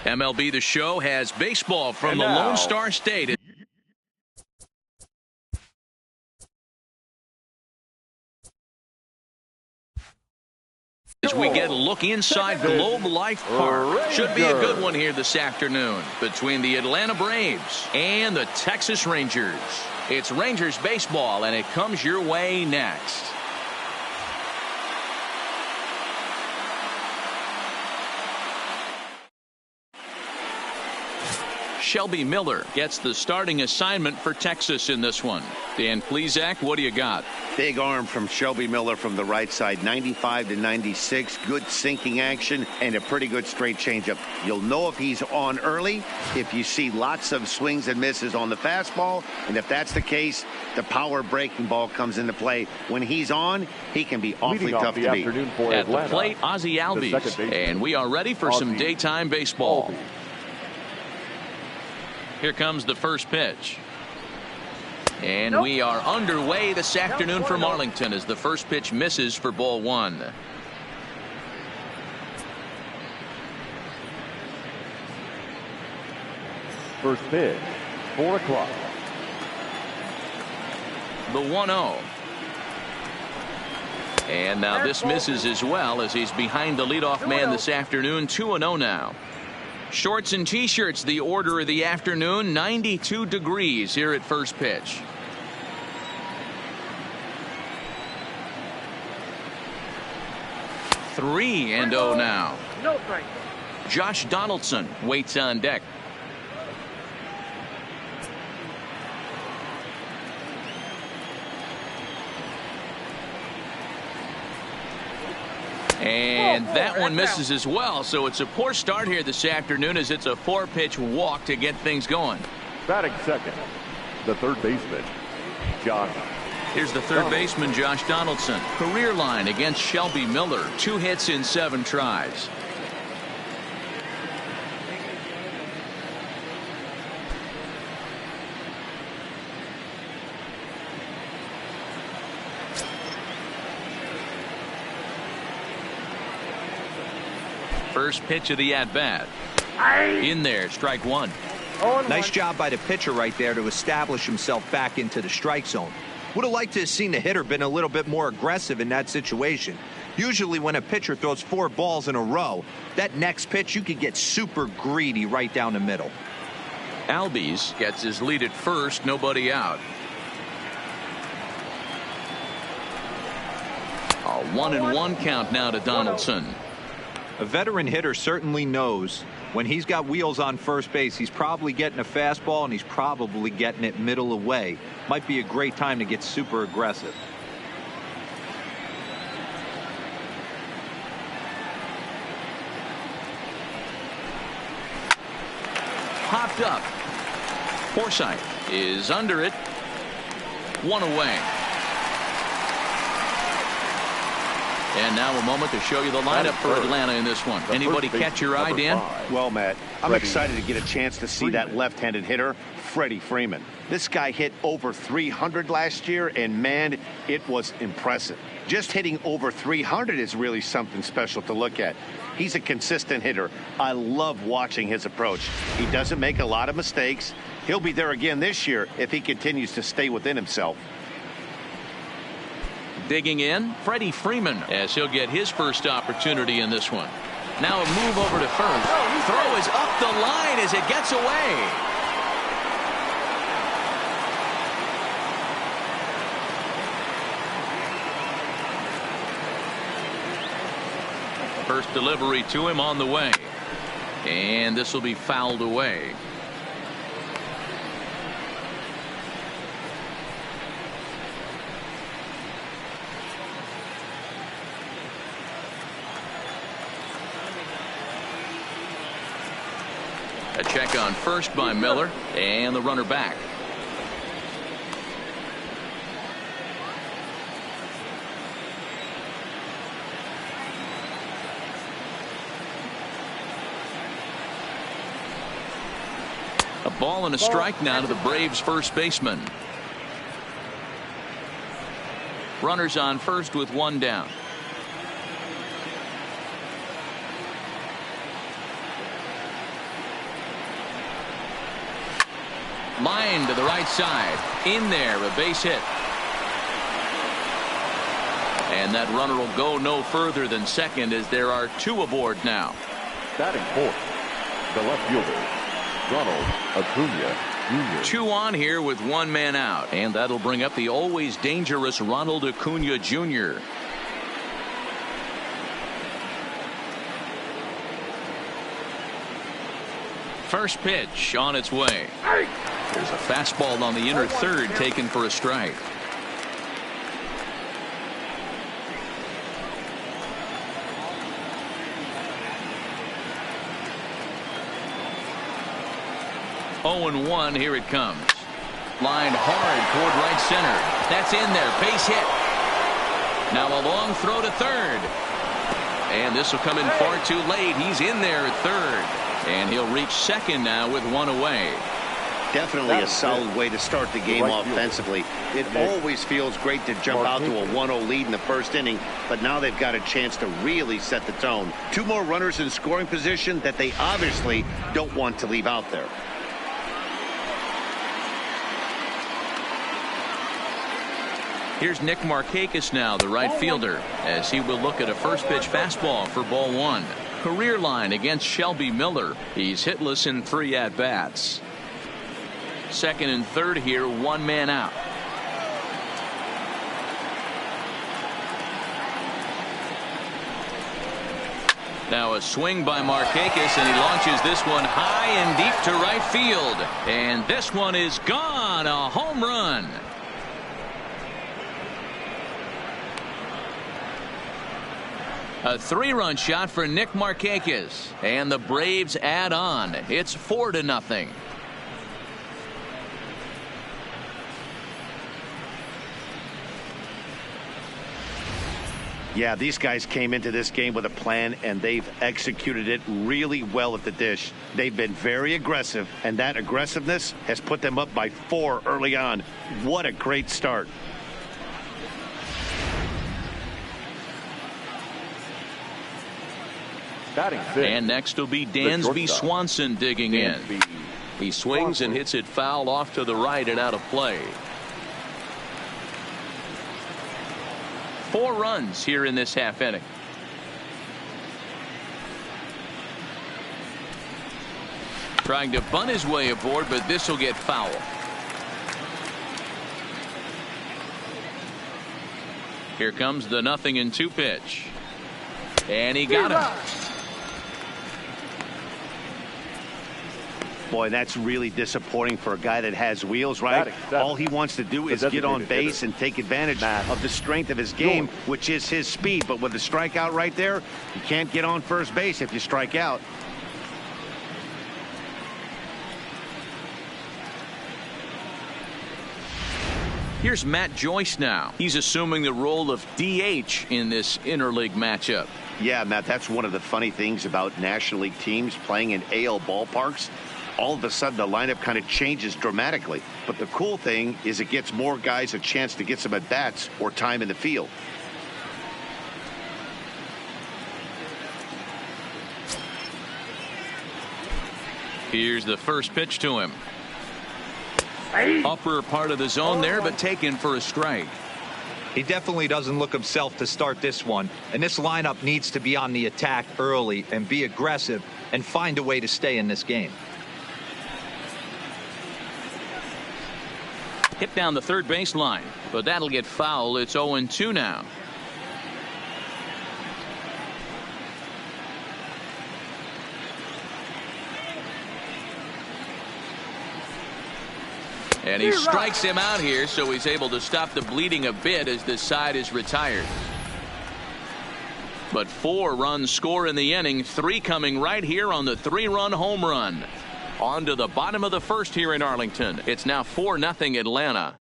MLB The Show has baseball from the Lone Star State. As we get a look inside Globe Life Park. Should be a good one here this afternoon between the Atlanta Braves and the Texas Rangers. It's Rangers baseball, and it comes your way next. Shelby Miller gets the starting assignment for Texas in this one. Dan Plesac, what do you got? Big arm from Shelby Miller from the right side, 95 to 96. Good sinking action and a pretty good straight changeup. You'll know if he's on early if you see lots of swings and misses on the fastball. And if that's the case, the power breaking ball comes into play. When he's on, he can be awfully tough to beat. At the plate, Ozzie Albies. And we are ready for some daytime baseball. Here comes the first pitch. And we are underway this afternoon for Marlington as the first pitch misses for ball one. First pitch, 4 o'clock. The 1-0. And now this misses as well as he's behind the leadoff man this afternoon. 2-0 now. Shorts and T-shirts, the order of the afternoon. 92 degrees here at first pitch. Three and 0 now. Josh Donaldson waits on deck. And that one misses as well, so it's a poor start here this afternoon as it's a 4-pitch walk to get things going. Batting second, the third baseman, Josh. Here's the third baseman, Josh Donaldson. Career line against Shelby Miller. 2 hits in 7 tries. First pitch of the at-bat. In there, strike one. Nice job by the pitcher right there to establish himself back into the strike zone. Would have liked to have seen the hitter been a little bit more aggressive in that situation. Usually when a pitcher throws 4 balls in a row, that next pitch you could get super greedy right down the middle. Albies gets his lead at first, nobody out. A 1-1 count now to Donaldson. A veteran hitter certainly knows when he's got wheels on first base, he's probably getting a fastball and he's probably getting it middle away. Might be a great time to get super aggressive. Popped up. Forsythe is under it. 1 away. And now a moment to show you the lineup for Atlanta in this one. Anybody catch your eye, Dan? Well, Matt, I'm excited to get a chance to see that left-handed hitter, Freddie Freeman. This guy hit over 300 last year, and, man, it was impressive. Just hitting over 300 is really something special to look at. He's a consistent hitter. I love watching his approach. He doesn't make a lot of mistakes. He'll be there again this year if he continues to stay within himself. Digging in, Freddie Freeman, as he'll get his first opportunity in this one. Now a move over to first. Throw is up the line as it gets away. First delivery to him on the way. And this will be fouled away. A check on first by Miller, and the runner back. A ball and a strike now to the Braves first baseman. Runners on first with 1 down. Line to the right side. In there, a base hit. And that runner will go no further than second as there are two aboard now. Batting fourth, the left fielder, Ronald Acuna Jr. Two on here with one man out. And that'll bring up the always dangerous Ronald Acuna Jr. First pitch on its way. There's a fastball on the inner third taken for a strike. Oh and 1, here it comes. Lined hard toward right center. That's in there, base hit. Now a long throw to third. And this will come in far too late. He's in there at third. And he'll reach second now with one away. Definitely a solid way to start the game offensively. It always feels great to jump out to a 1-0 lead in the first inning, but now they've got a chance to really set the tone. Two more runners in scoring position that they obviously don't want to leave out there. Here's Nick Markakis now, the right fielder, as he will look at a first pitch fastball for ball one. Career line against Shelby Miller. He's hitless in 3 at-bats. Second and third here, one man out. Now a swing by Markakis, and he launches this one high and deep to right field. And this one is gone, a home run. A 3-run shot for Nick Markakis, and the Braves add on. It's 4-0. Yeah, these guys came into this game with a plan, and they've executed it really well at the dish. They've been very aggressive, and that aggressiveness has put them up by 4 early on. What a great start. And next will be Dansby Swanson digging in. He swings and hits it foul off to the right and out of play. 4 runs here in this half inning. Trying to bunt his way aboard, but this will get foul. Here comes the 0-2 pitch. And he got him. Boy, that's really disappointing for a guy that has wheels, right? All he wants to do is get on base and take advantage of the strength of his game, which is his speed. But with the strikeout right there, you can't get on first base if you strike out. Here's Matt Joyce now. He's assuming the role of DH in this interleague matchup. Yeah, Matt, that's one of the funny things about National League teams playing in AL ballparks. All of a sudden, the lineup kind of changes dramatically. But the cool thing is it gets more guys a chance to get some at-bats or time in the field. Here's the first pitch to him. Upper part of the zone there, but taken for a strike. He definitely doesn't look himself to start this one, and this lineup needs to be on the attack early and be aggressive and find a way to stay in this game. Hit down the third baseline, but that'll get foul. It's 0-2 now. And he strikes him out here, so he's able to stop the bleeding a bit as this side is retired. But 4 runs score in the inning, 3 coming right here on the 3-run home run. On to the bottom of the first here in Arlington. It's now 4-0 Atlanta.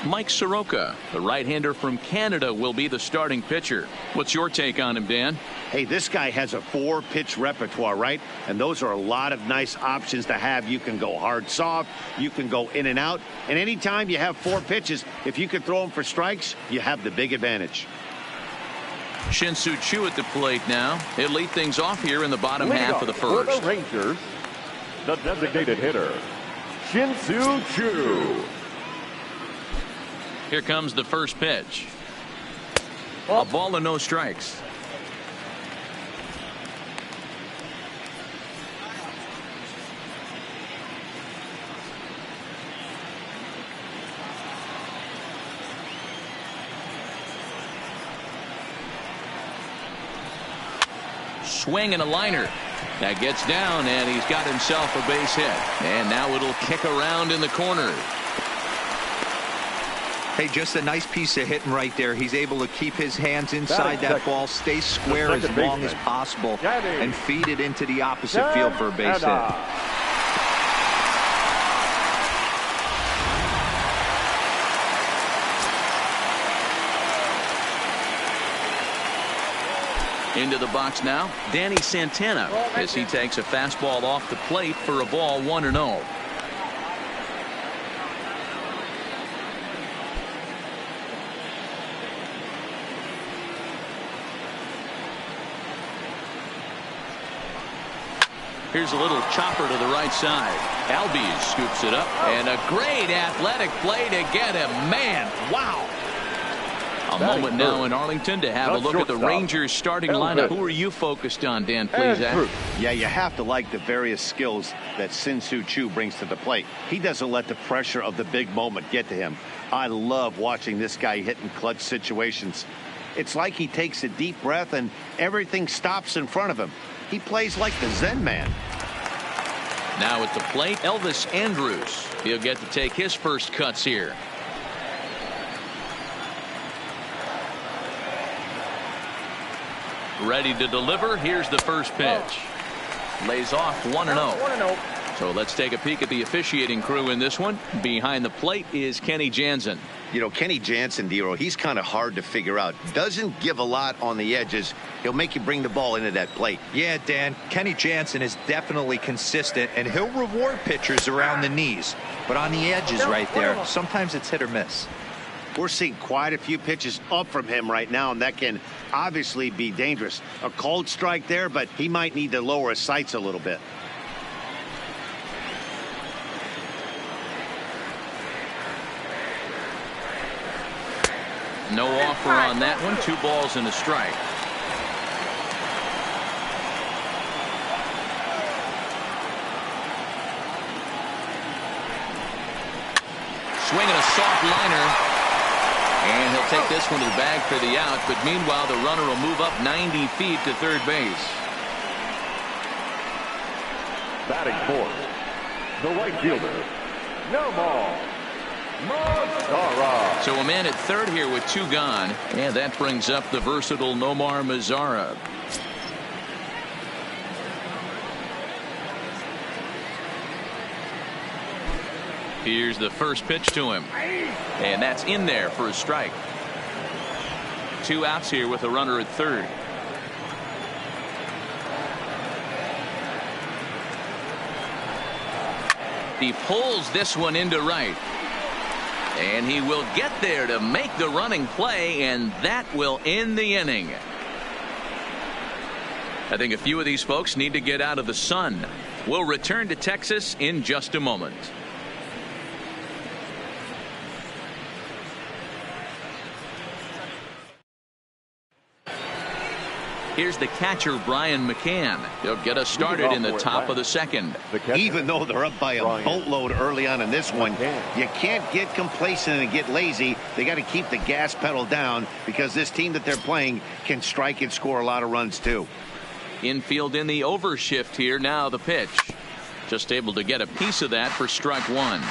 Mike Soroka, the right-hander from Canada, will be the starting pitcher. What's your take on him, Dan? Hey, this guy has a 4-pitch repertoire, right? And those are a lot of nice options to have. You can go hard, soft. You can go in and out. And anytime you have 4 pitches, if you can throw them for strikes, you have the big advantage. Shin-Soo Choo at the plate now. He'll lead things off here in the bottom half of the first. For the Rangers, the designated hitter, Shin-Soo Choo. Here comes the first pitch. A ball and no strikes. Swing and a liner. That gets down, and he's got himself a base hit. And now it'll kick around in the corner. Hey, just a nice piece of hitting right there. He's able to keep his hands inside that ball, stay square as long as possible, and feed it into the opposite field for a base hit. Into the box now, Danny Santana, as he takes a fastball off the plate for a ball 1-0. Here's a little chopper to the right side. Albies scoops it up, and a great athletic play to get him. Man, wow. A moment now in Arlington to have a look at the Rangers starting lineup. Who are you focused on, Dan, please? Yeah, you have to like the various skills that Shin-Soo Choo brings to the plate. He doesn't let the pressure of the big moment get to him. I love watching this guy hit in clutch situations. It's like he takes a deep breath and everything stops in front of him. He plays like the Zen man. Now at the plate, Elvis Andrus. He'll get to take his first cuts here. Ready to deliver. Here's the first pitch. Lays off 1-0. So let's take a peek at the officiating crew in this one. Behind the plate is Kenny Jansen. You know, Kenny Jansen, Dero, he's kind of hard to figure out. Doesn't give a lot on the edges. He'll make you bring the ball into that plate. Yeah, Dan, Kenny Jansen is definitely consistent, and he'll reward pitchers around the knees. But on the edges right there, sometimes it's hit or miss. We're seeing quite a few pitches up from him right now, and that can obviously be dangerous. A cold strike there, but he might need to lower his sights a little bit. No offer on that one. 2 balls and a strike. Swinging a soft liner. And he'll take this one to the bag for the out. But meanwhile, the runner will move up 90 feet to third base. Batting fourth, the right fielder, Nomar Mazara. So a man at third here with 2 gone. And that brings up the versatile Nomar Mazara. Here's the first pitch to him. And that's in there for a strike. 2 outs here with a runner at third. He pulls this one into right. And he will get there to make the running play, and that will end the inning. I think a few of these folks need to get out of the sun. We'll return to Texas in just a moment. Here's the catcher, Brian McCann. He'll get us started in the top of the second. Even though they're up by a boatload early on in this one, you can't get complacent and get lazy. They got to keep the gas pedal down because this team that they're playing can strike and score a lot of runs too. Infield in the overshift here. Now the pitch. Just able to get a piece of that for strike 1.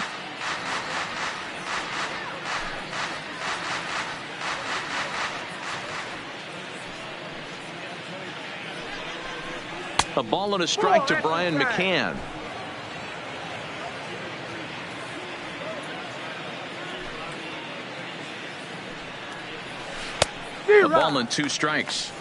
A ball and a strike to Brian McCann. A ball and 2 strikes.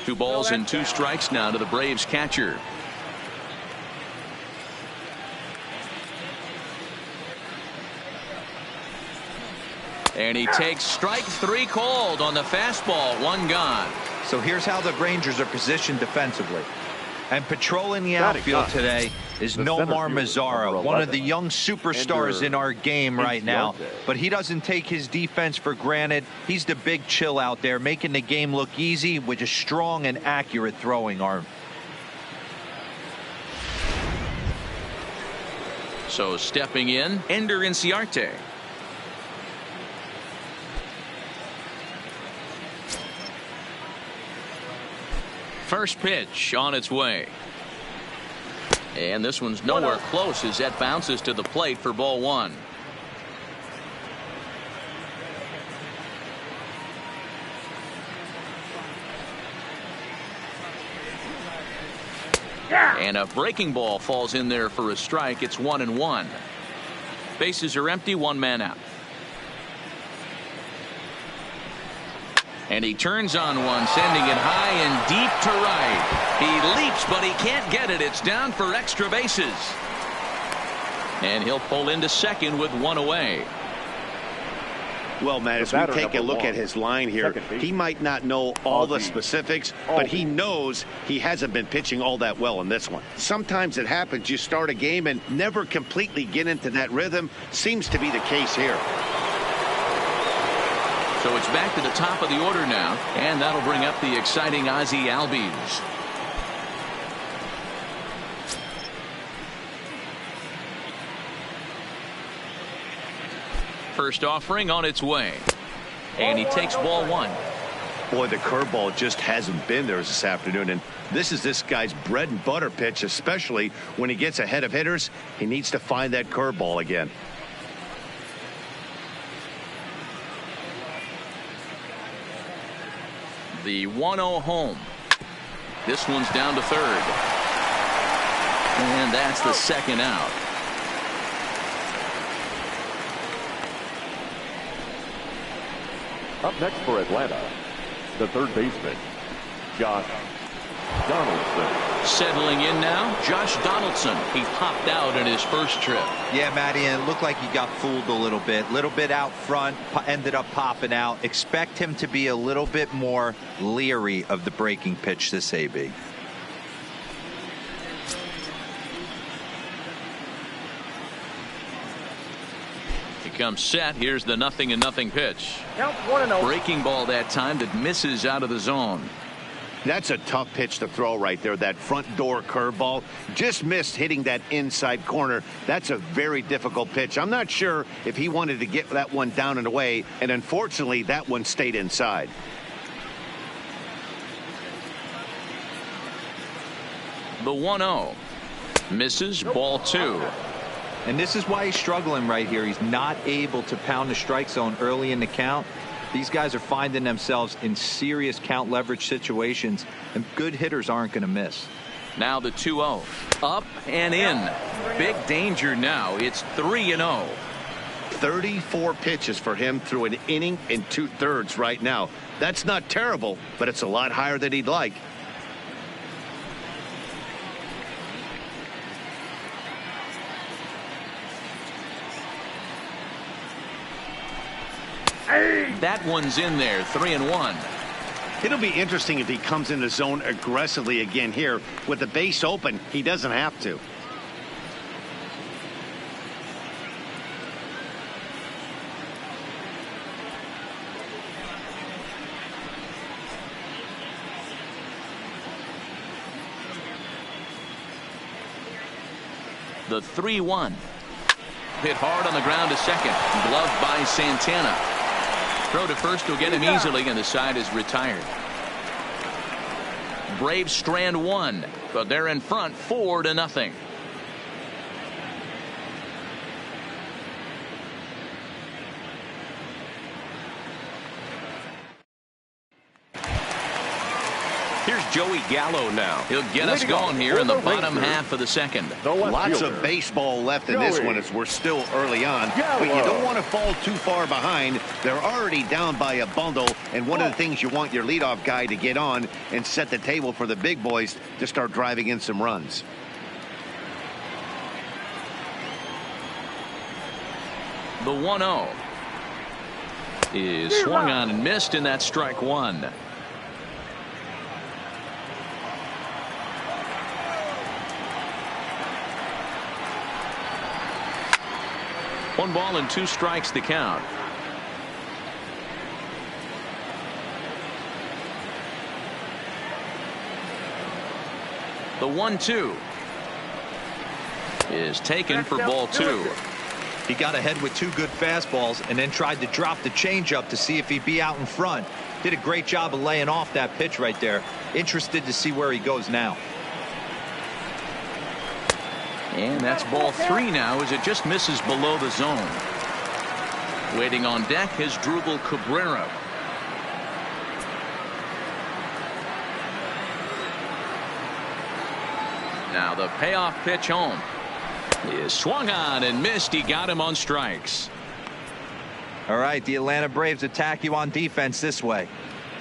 2 balls and 2 strikes now to the Braves catcher. And he takes strike 3 called on the fastball. 1 gone. So here's how the Rangers are positioned defensively. And patrolling the outfield today is Nomar Mazara, one of the young superstars in our game right now. But he doesn't take his defense for granted. He's the big chill out there, making the game look easy with a strong and accurate throwing arm. So stepping in, Ender Inciarte. First pitch on its way. And this one's nowhere close as that bounces to the plate for ball 1. And a breaking ball falls in there for a strike. It's 1-1. Bases are empty, 1 man out. And he turns on one, sending it high and deep to right. He leaps, but he can't get it. It's down for extra bases. And he'll pull into second with 1 away. Well, Matt, as we take a look at his line here, he might not know all the specifics, but he knows he hasn't been pitching all that well in this one. Sometimes it happens. You start a game and never completely get into that rhythm. Seems to be the case here. So it's back to the top of the order now, and that'll bring up the exciting Ozzie Albies. First offering on its way, and he takes ball 1. Boy, the curveball just hasn't been there this afternoon, and this is this guy's bread and butter pitch, especially when he gets ahead of hitters. He needs to find that curveball again. The 1-0 home. This one's down to third. And that's the second out. Up next for Atlanta, the third baseman, Josh Donaldson. Settling in now, Josh Donaldson. He popped out in his first trip. Yeah, Matty, and it looked like he got fooled a little bit out front, ended up popping out. Expect him to be a little bit more leery of the breaking pitch this AB. He comes set. Here's the 0-0 pitch. Count 1-0. Breaking ball that time that misses out of the zone. That's a tough pitch to throw right there. That front door curveball just missed hitting that inside corner. That's a very difficult pitch. I'm not sure if he wanted to get that one down and away, and unfortunately that one stayed inside. The 1-0 misses, ball 2. And this is why he's struggling right here. He's not able to pound the strike zone early in the count. These guys are finding themselves in serious count leverage situations, and good hitters aren't going to miss. Now the 2-0. Up and in. Big danger now. It's 3-0. 34 pitches for him through an inning and 2/3 right now. That's not terrible, but it's a lot higher than he'd like. That one's in there. 3-1. It'll be interesting if he comes in the zone aggressively again here. With the base open, he doesn't have to. The 3-1. Hit hard on the ground to second. Gloved by Santana. Throw to first will get him easily, and the side is retired. Braves strand 1, but they're in front 4-0. Here's Joey Gallo now. He'll get us going here in the bottom half of the second. Lots of baseball left in this one as we're still early on. But you don't want to fall too far behind. They're already down by a bundle. And one of the things you want your leadoff guy to get on and set the table for the big boys to start driving in some runs. The 1-0 is swung on and missed, and that's strike one. One ball and two strikes to count. The 1-2 is taken for ball two. He got ahead with two good fastballs and then tried to drop the changeup to see if he'd be out in front. Did a great job of laying off that pitch right there. Interested to see where he goes now. And that's ball three now as it just misses below the zone. Waiting on deck is Drupal Cabrera. Now the payoff pitch home is swung on and missed. He got him on strikes. All right, the Atlanta Braves attack you on defense this way.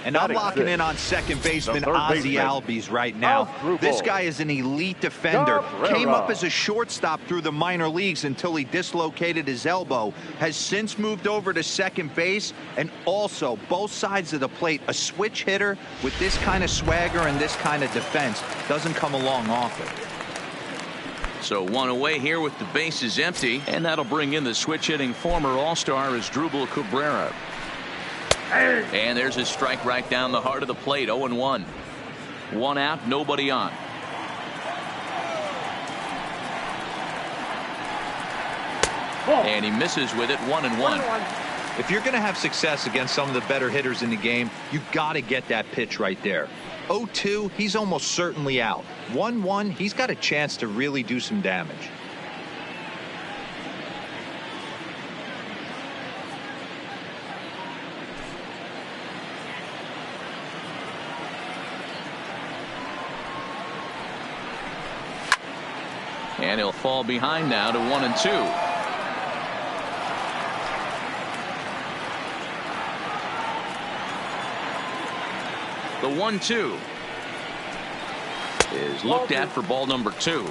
And I'm locking in on second baseman Ozzie Albies right now. This guy is an elite defender. Came up as a shortstop through the minor leagues until he dislocated his elbow. Has since moved over to second base, and also both sides of the plate. A switch hitter with this kind of swagger and this kind of defense doesn't come along often. So one away here with the bases empty, and that'll bring in the switch hitting former All-Star as Drupal Cabrera. And there's his strike right down the heart of the plate. 0-1. One out, nobody on. And he misses with it. 1-1. If you're going to have success against some of the better hitters in the game, you've got to get that pitch right there. 0-2, he's almost certainly out. 1-1, he's got a chance to really do some damage. And he'll fall behind now to 1-2. The 1-2 is looked at for ball number 2.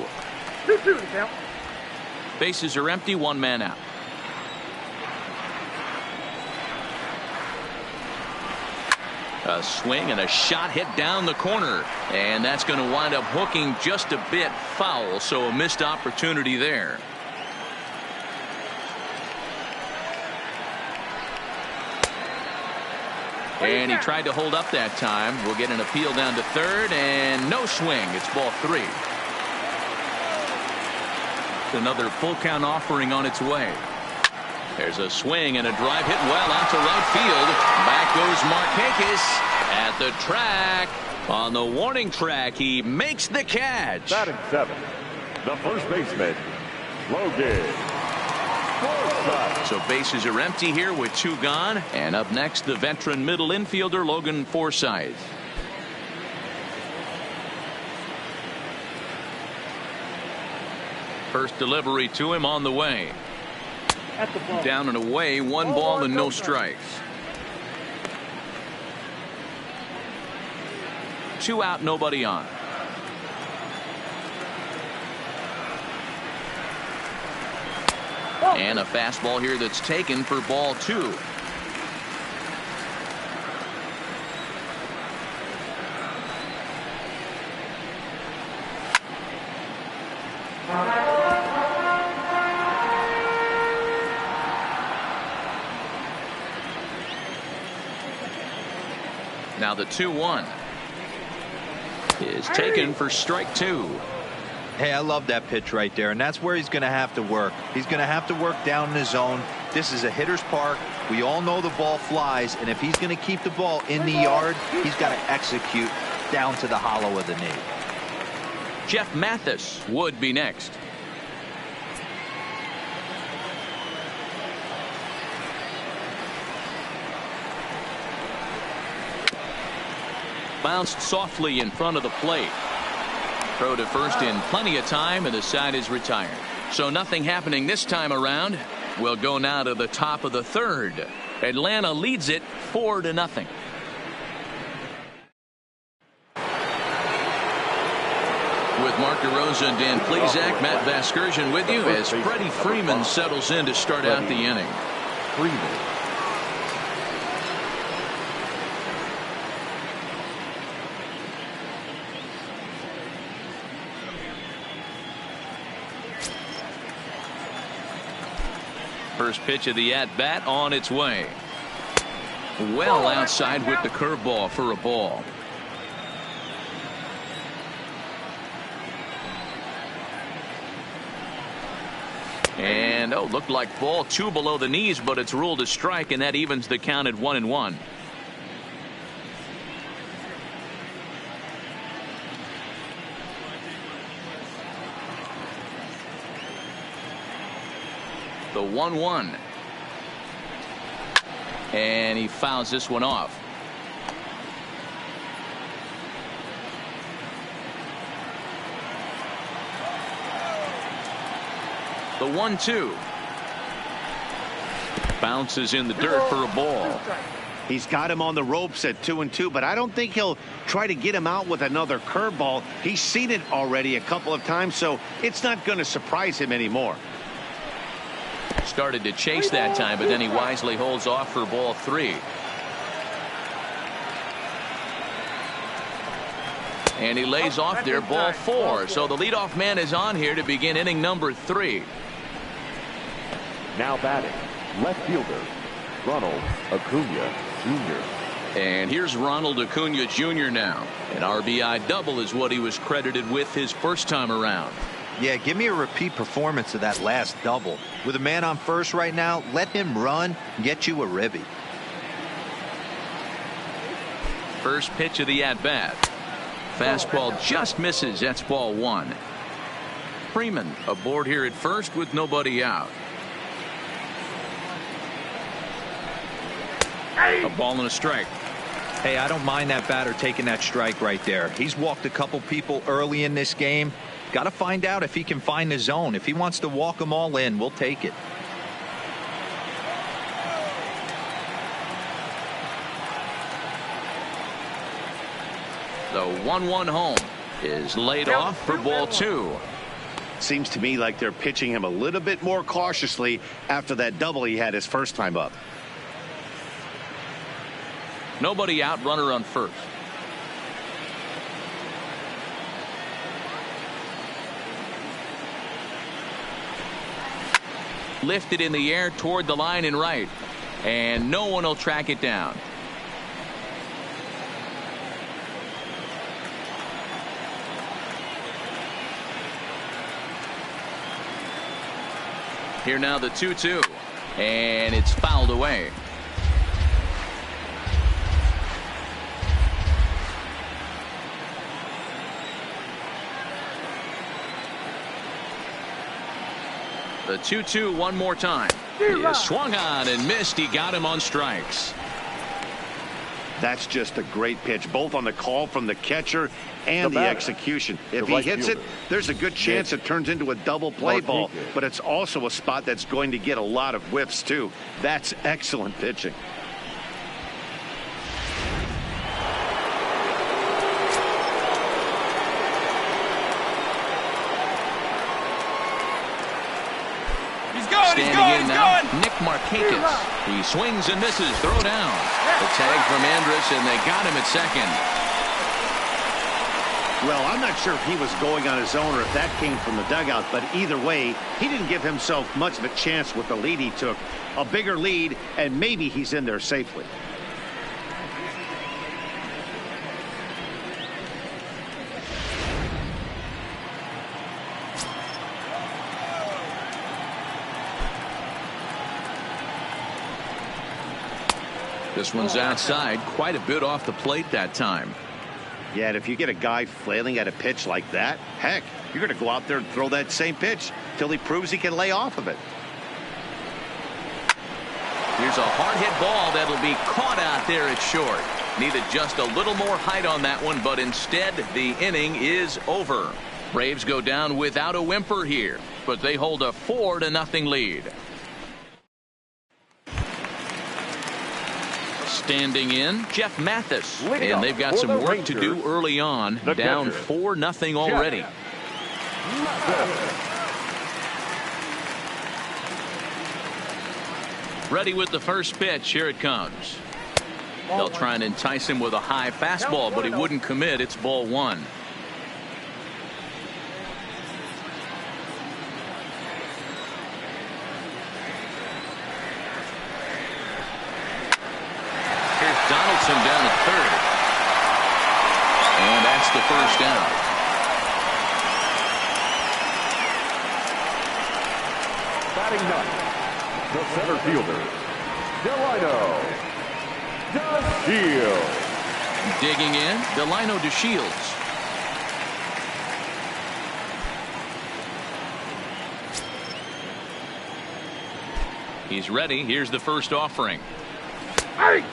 Bases are empty, one man out. A swing and a shot hit down the corner, and that's going to wind up hooking just a bit foul, so a missed opportunity there. And he tried to hold up that time. We'll get an appeal down to third, and no swing. It's ball 3. Another full count offering on its way. There's a swing and a drive hit well out to right field. Back goes Markakis at the track. On the warning track, he makes the catch. Batting 7, the first baseman, Logan. So bases are empty here with 2 gone. And up next, the veteran middle infielder, Logan Forsythe. First delivery to him on the way. Down and away, 1 ball and no strikes. 2 out, nobody on. And a fastball here that's taken for ball 2. Now the 2-1 is taken for strike 2. Hey, I love that pitch right there, and that's where he's going to have to work. He's going to have to work down in the zone. This is a hitter's park. We all know the ball flies, and if he's going to keep the ball in the yard, he's got to execute down to the hollow of the knee. Jeff Mathis would be next. Bounced softly in front of the plate. Throw to first in plenty of time, and the side is retired. So nothing happening this time around. We'll go now to the top of the third. Atlanta leads it 4-0. With Mark DeRosa and Dan Plesac, Matt Vasgersian with you as Freddie Freeman settles in to start out the inning. Freeman. First pitch of the at-bat on its way. Well outside with the curveball for a ball. And looked like ball 2 below the knees, but it's ruled a strike, and that evens the count at 1-1. The 1-1. And he fouls this one off. The 1-2. Bounces in the dirt for a ball. He's got him on the ropes at 2-2, but I don't think he'll try to get him out with another curveball. He's seen it already a couple of times, so it's not going to surprise him anymore. Started to chase that time, but then he wisely holds off for ball 3. And he lays off there, ball 4. So the leadoff man is on here to begin inning number 3. Now batting, left fielder, Ronald Acuna Jr. And here's Ronald Acuna Jr. now. An RBI double is what he was credited with his first time around. Yeah, give me a repeat performance of that last double. With a man on first right now, let him run, get you a ribby. First pitch of the at-bat. Fastball just misses. That's ball 1. Freeman aboard here at first with nobody out. A ball and a strike. Hey, I don't mind that batter taking that strike right there. He's walked a couple people early in this game. Got to find out if he can find the zone. If he wants to walk them all in, we'll take it. The 1-1 home is laid off for ball 2. Seems to me like they're pitching him a little bit more cautiously after that double he had his first time up. Nobody out, runner on first. Lifted in the air toward the line and right, and no one will track it down. Here now the 2-2, and it's fouled away. The 2-2 one more time. He is swung on and missed. He got him on strikes. That's just a great pitch, both on the call from the catcher and the execution. If he hits it, there's a good chance it turns into a double play ball, but it's also a spot that's going to get a lot of whiffs too. That's excellent pitching. Standing in now, Nick Markakis. He swings and misses. Throw down. The tag from Andrus, and they got him at second. Well, I'm not sure if he was going on his own or if that came from the dugout, but either way, he didn't give himself much of a chance with the lead he took. A bigger lead, and maybe he's in there safely. This one's outside, quite a bit off the plate that time. Yeah, and if you get a guy flailing at a pitch like that, heck, you're going to go out there and throw that same pitch till he proves he can lay off of it. Here's a hard hit ball that'll be caught out there at short. Needed just a little more height on that one, but instead the inning is over. Braves go down without a whimper here, but they hold a 4-0 lead. Standing in, Jeff Mathis, and they've got some work to do early on. Down 4-0 already. Ready with the first pitch. Here it comes. They'll try and entice him with a high fastball, but he wouldn't commit. It's ball one. Here's Donaldson down at third. And that's the first down. Batting ninth, the center fielder, Delino DeShields. Digging in, Delino DeShields. He's ready. Here's the first offering.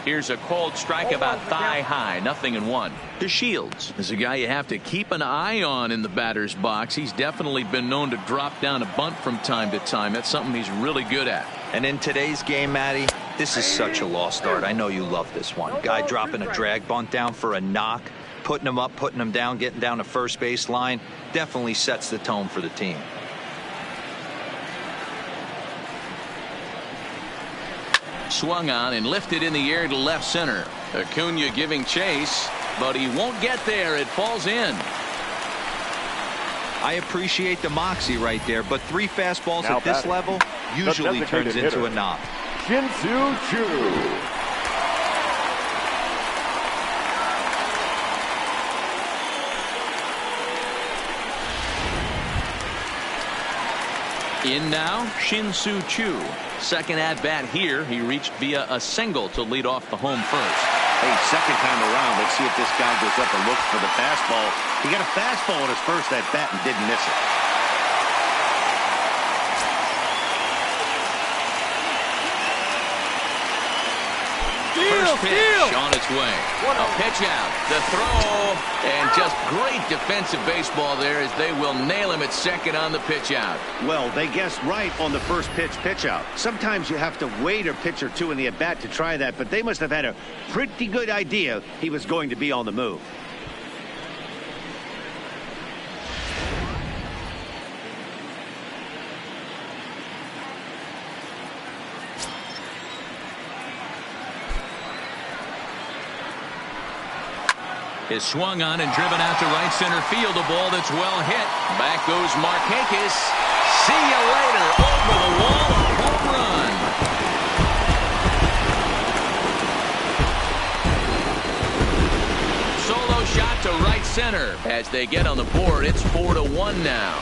Here's a called strike about thigh high. 0-1. DeShields is a guy you have to keep an eye on in the batter's box. He's definitely been known to drop down a bunt from time to time. That's something he's really good at. And in today's game, Matty, this is such a lost art. I know you love this one. Guy dropping a drag bunt down for a knock, putting him up, putting him down, getting down to first base line, definitely sets the tone for the team. Swung on and lifted in the air to left center. Acuna giving chase, but he won't get there. It falls in. I appreciate the moxie right there, but 3 fastballs Now at this batting, level usually turns into a knock. Shin-Soo Choo. In now, Shin-Soo Choo. Second at bat here. He reached via a single to lead off the home first. Hey, second time around, let's see if this guy goes up and looks for the fastball. He got a fastball on his first at bat and didn't miss it. First pitch on its way. A pitch out. The throw. And just great defensive baseball there as they will nail him at second on the pitch out. Well, they guessed right on the first pitch out. Sometimes you have to wait a pitch or two in the at-bat to try that, but they must have had a pretty good idea he was going to be on the move. Is swung on and driven out to right center field. A ball that's well hit. Back goes Markakis. See you later. Over the wall. A home run. Solo shot to right center. As they get on the board, it's 4-1 now.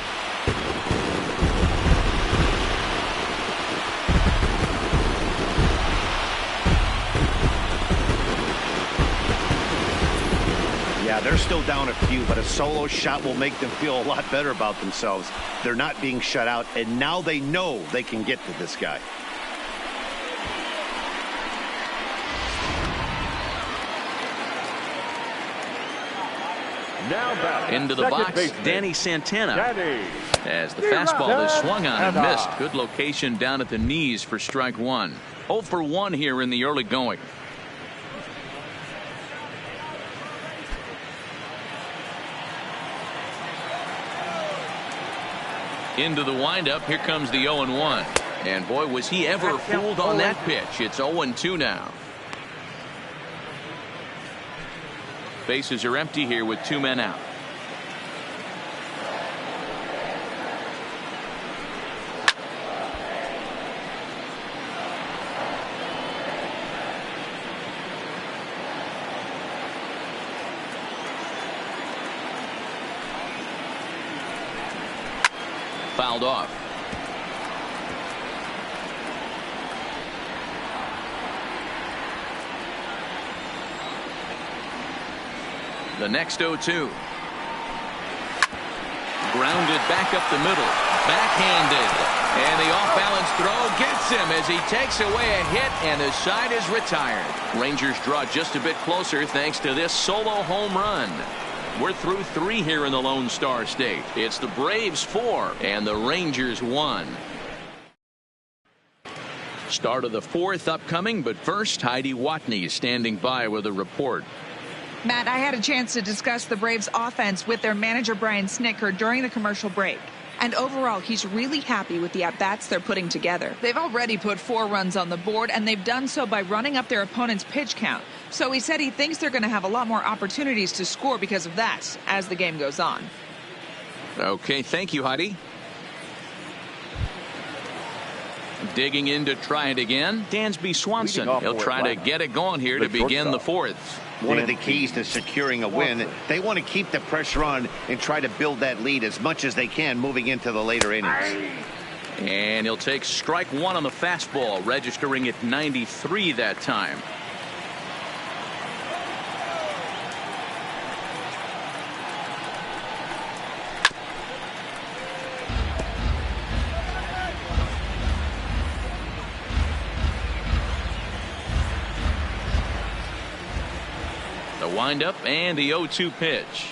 Yeah, they're still down a few, but a solo shot will make them feel a lot better about themselves. They're not being shut out, and now they know they can get to this guy. Now into the box, baseman, Danny Santana. Danny. As the fastball is swung on and missed. Good location down at the knees for strike one. 0 for 1 here in the early going. Into the windup. Here comes the 0-1. And boy, was he ever fooled on that pitch. It's 0-2 now. Bases are empty here with 2 men out. Fouled off. The next 0-2. Grounded back up the middle. Backhanded. And the off-balance throw gets him as he takes away a hit, and the side is retired. Rangers draw just a bit closer thanks to this solo home run. We're through 3 here in the Lone Star State. It's the Braves 4 and the Rangers 1. Start of the 4th upcoming, but first, Heidi Watney is standing by with a report. Matt, I had a chance to discuss the Braves offense with their manager Brian Snitker during the commercial break. And overall, he's really happy with the at-bats they're putting together. They've already put 4 runs on the board, and they've done so by running up their opponent's pitch count. So he said he thinks they're going to have a lot more opportunities to score because of that as the game goes on. Okay, thank you, Heidi. Digging in to try it again, Dansby Swanson. He'll try to get it going here to begin the 4th. One of the keys to securing a win, they want to keep the pressure on and try to build that lead as much as they can moving into the later innings. And he'll take strike 1 on the fastball, registering at 93 that time. Windup and the 0-2 pitch.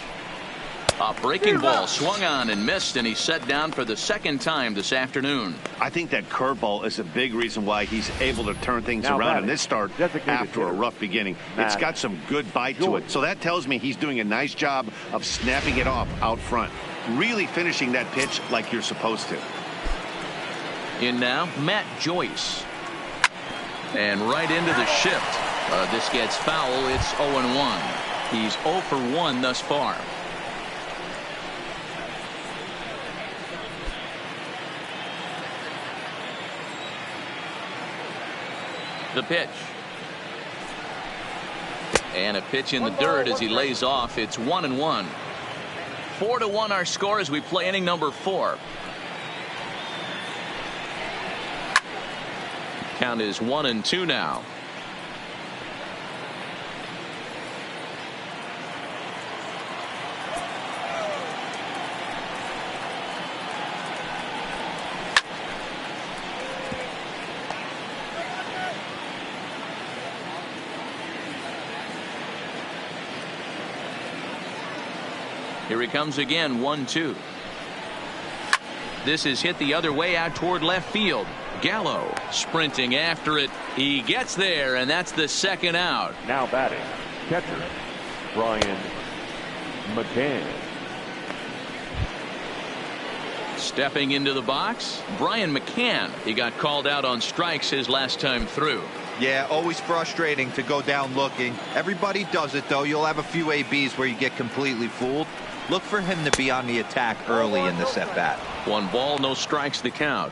A breaking ball swung on and missed, and he's set down for the 2nd time this afternoon. I think that curveball is a big reason why he's able to turn things around in this start after a rough beginning. It's got some good bite to it, so that tells me he's doing a nice job of snapping it off out front, really finishing that pitch like you're supposed to. In now, Matt Joyce. And right into the shift. This gets foul. It's 0-1. He's 0 for 1 thus far. The pitch. And a pitch in the dirt as he lays off. It's 1-1. 4-1 our score as we play inning number 4. Count is 1-2 now. Here he comes again, 1-2. This is hit the other way out toward left field. Gallo sprinting after it. He gets there, and that's the 2nd out. Now batting, catcher, Brian McCann. Stepping into the box, Brian McCann. He got called out on strikes his last time through. Yeah, always frustrating to go down looking. Everybody does it, though. You'll have a few ABs where you get completely fooled. Look for him to be on the attack early in this at-bat. 1 ball, no strikes the count.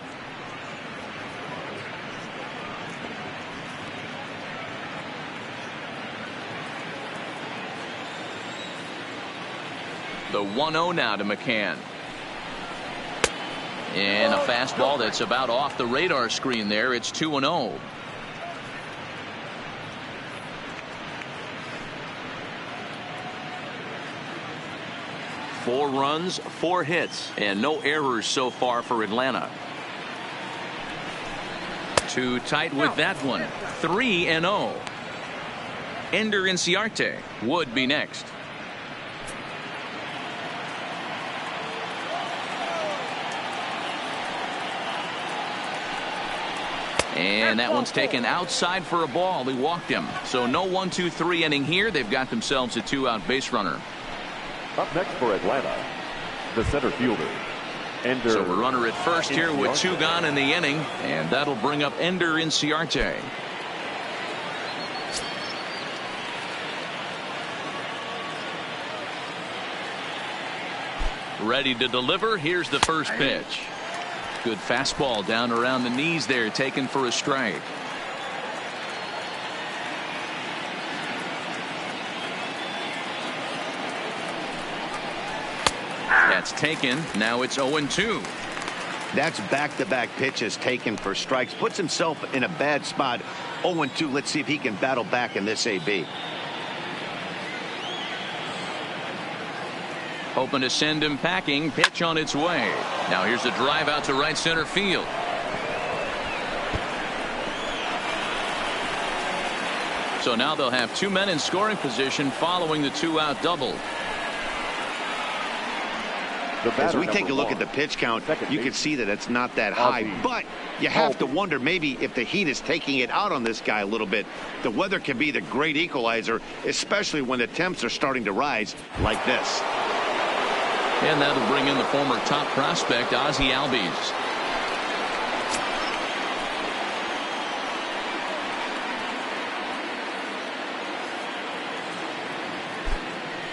The 1-0 now to McCann. And a fastball that's about off the radar screen there. It's 2-0. Four runs, 4 hits, and no errors so far for Atlanta. Too tight with that one. 3-0. Ender Inciarte would be next. And that one's taken outside for a ball. He walked him. So no 1-2-3 inning here. They've got themselves a 2-out base runner. Up next for Atlanta, the center fielder, Ender. So a runner at first here with 2 gone in the inning, and that'll bring up Ender Inciarte. Ready to deliver. Here's the first pitch. Good fastball down around the knees there, taken for a strike. That's taken. Now it's 0-2. That's back-to-back pitches taken for strikes. Puts himself in a bad spot. 0-2. Let's see if he can battle back in this AB. Hoping to send him packing. Pitch on its way. Now here's the drive out to right center field. So now they'll have 2 men in scoring position following the 2-out double. As we take a look at the pitch count, you can see that it's not that high, but you have to wonder maybe if the heat is taking it out on this guy a little bit. The weather can be the great equalizer, especially when the temps are starting to rise like this. And that'll bring in the former top prospect, Ozzie Albies.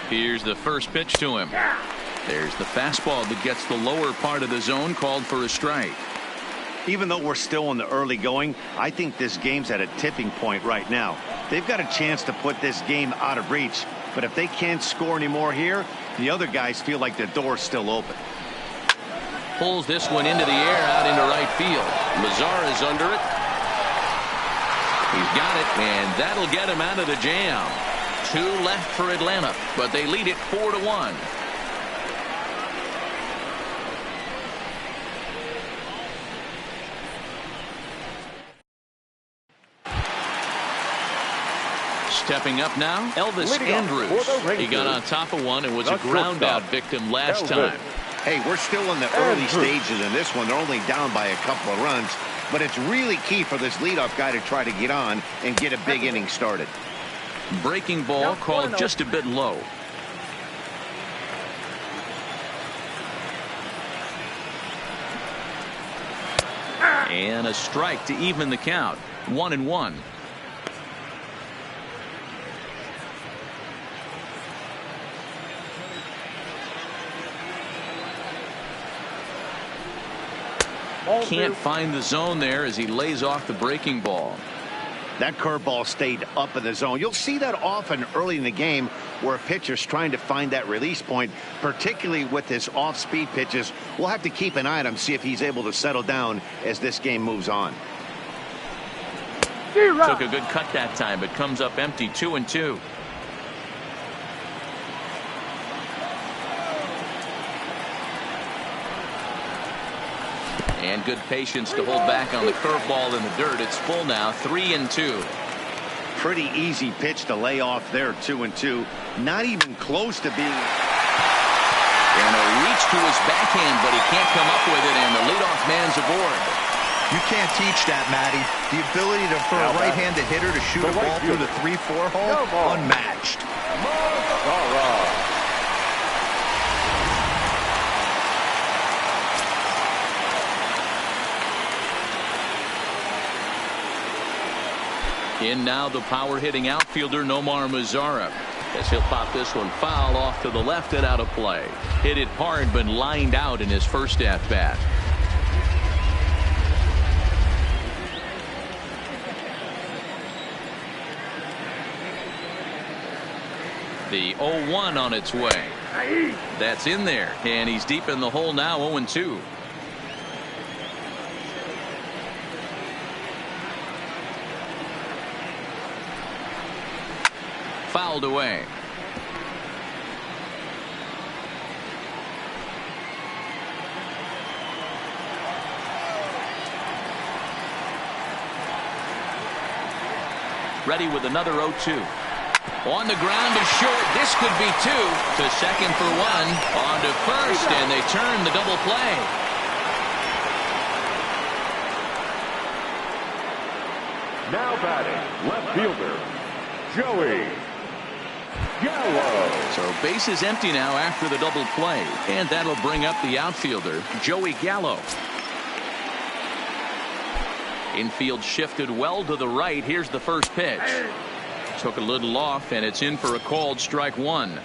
Here's the first pitch to him. There's the fastball that gets the lower part of the zone, called for a strike. Even though we're still in the early going, I think this game's at a tipping point right now. They've got a chance to put this game out of reach, but if they can't score anymore here, the other guys feel like the door's still open. Pulls this one into the air out into right field. Mazara's under it. He's got it, and that'll get him out of the jam. 2 left for Atlanta, but they lead it 4-1. Stepping up now, Elvis Andrus. He got on top of one and was a ground out victim last time. Hey, we're still in the early stages in this one. They're only down by a couple of runs, but it's really key for this leadoff guy to try to get on and get a big inning started. Breaking ball called just a bit low. And a strike to even the count. 1-1. Can't find the zone there as he lays off the breaking ball. That curveball stayed up in the zone. You'll see that often early in the game where a pitcher's trying to find that release point, particularly with his off-speed pitches. We'll have to keep an eye on him, see if he's able to settle down as this game moves on. Took a good cut that time, but comes up empty. 2-2. And good patience to hold back on the curveball in the dirt. It's full now, 3-2. Pretty easy pitch to lay off there, 2-2. Not even close to being. And a reach to his backhand, but he can't come up with it, and the leadoff man's aboard. You can't teach that, Matty. The ability for a right-handed hitter to shoot a ball through the 3-4 hole, unmatched. All right. In now the power-hitting outfielder Nomar Mazara, as he'll pop this one foul off to the left and out of play. Hit it hard, but lined out in his first at-bat. The 0-1 on its way. That's in there, and he's deep in the hole now, 0-2. Fouled away. Ready with another 0-2. On the ground to short. This could be 2. To second for 1. On to first, and they turn the double play. Now batting, left fielder, Joey Gallo. So bases empty now after the double play, and that'll bring up the outfielder, Joey Gallo. Infield shifted well to the right. Here's the first pitch. Took a little off, and it's in for a called strike 1.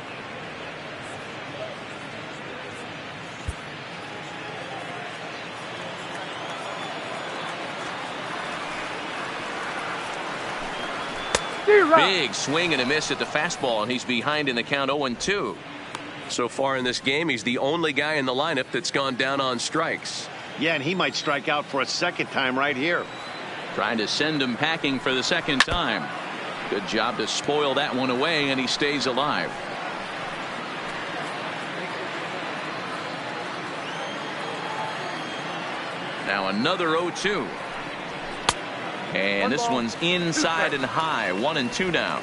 Big swing and a miss at the fastball, and he's behind in the count, 0-2. So far in this game, he's the only guy in the lineup that's gone down on strikes. Yeah, and he might strike out for a second time right here. Trying to send him packing for the second time. Good job to spoil that one away, and he stays alive. Now another 0-2. And this one's inside and high. 1-2 now.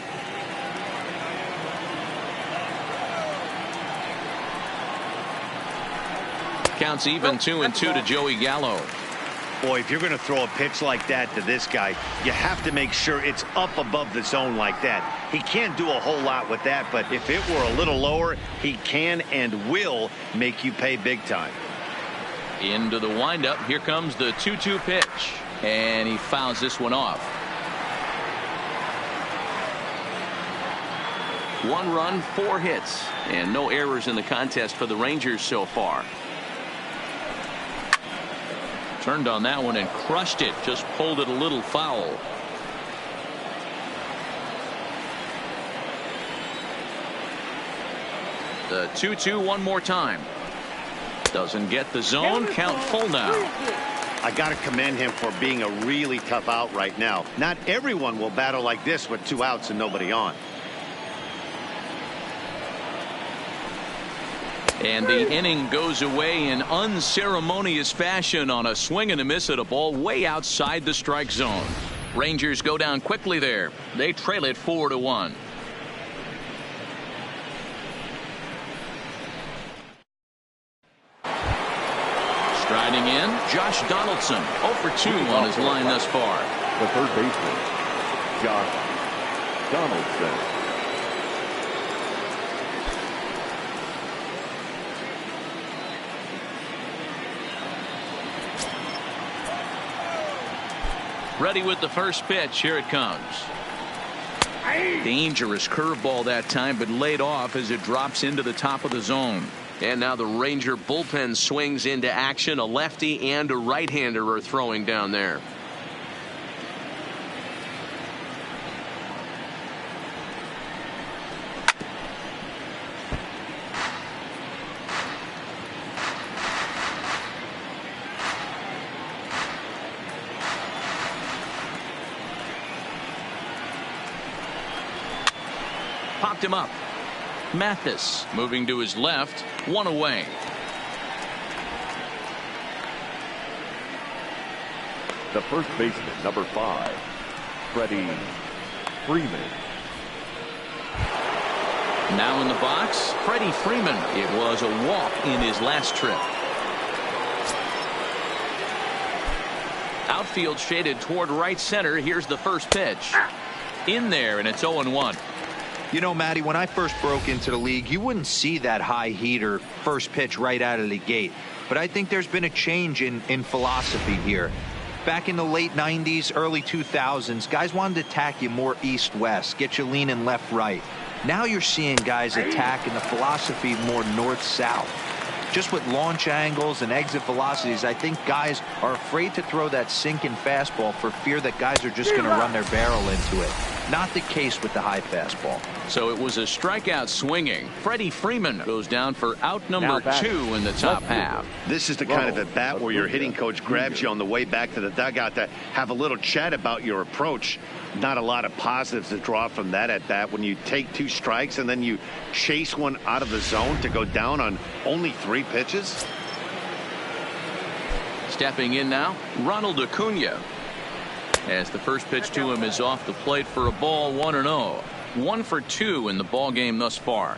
Counts even 2-2 to Joey Gallo. Boy, if you're going to throw a pitch like that to this guy, you have to make sure it's up above the zone like that. He can't do a whole lot with that, but if it were a little lower, he can and will make you pay big time. Into the windup. Here comes the 2-2 pitch. And he fouls this one off. 1 run, 4 hits, and no errors in the contest for the Rangers so far. Turned on that one and crushed it. Just pulled it a little foul. The 2-2 one more time. Doesn't get the zone. Count full now. I got to commend him for being a really tough out right now. Not everyone will battle like this with 2 outs and nobody on. And the inning goes away in unceremonious fashion on a swing and a miss at a ball way outside the strike zone. Rangers go down quickly there. They trail it 4-1. Striding in, Josh Donaldson, 0 for 2 on his line thus far. The third baseman, Josh Donaldson. Ready with the first pitch. Here it comes. Dangerous curveball that time, but laid off as it drops into the top of the zone. And now the Ranger bullpen swings into action. A lefty and a right-hander are throwing down there. Popped him up. Mathis moving to his left. 1 away. The first baseman, number 5, Freddie Freeman. Now in the box, Freddie Freeman. It was a walk in his last trip. Outfield shaded toward right center. Here's the first pitch. In there, and it's 0-1. You know, Matty, when I first broke into the league, you wouldn't see that high heater first pitch right out of the gate. But I think there's been a change in philosophy here. Back in the late 90s, early 2000s, guys wanted to attack you more east-west, get you leaning left-right. Now you're seeing guys attack in the philosophy more north-south. Just with launch angles and exit velocities, I think guys are afraid to throw that sinking fastball for fear that guys are just going to run their barrel into it. Not the case with the high fastball. So it was a strikeout swinging. Freddie Freeman goes down for out number 2 in the top half. This is the kind of at bat where your hitting coach grabs you on the way back to the dugout to have a little chat about your approach. Not a lot of positives to draw from that at bat when you take 2 strikes and then you chase one out of the zone to go down on only 3 pitches. Stepping in now, Ronald Acuna. As the first pitch to him is off the plate for a ball. 1-0. 1 for 2 in the ball game thus far.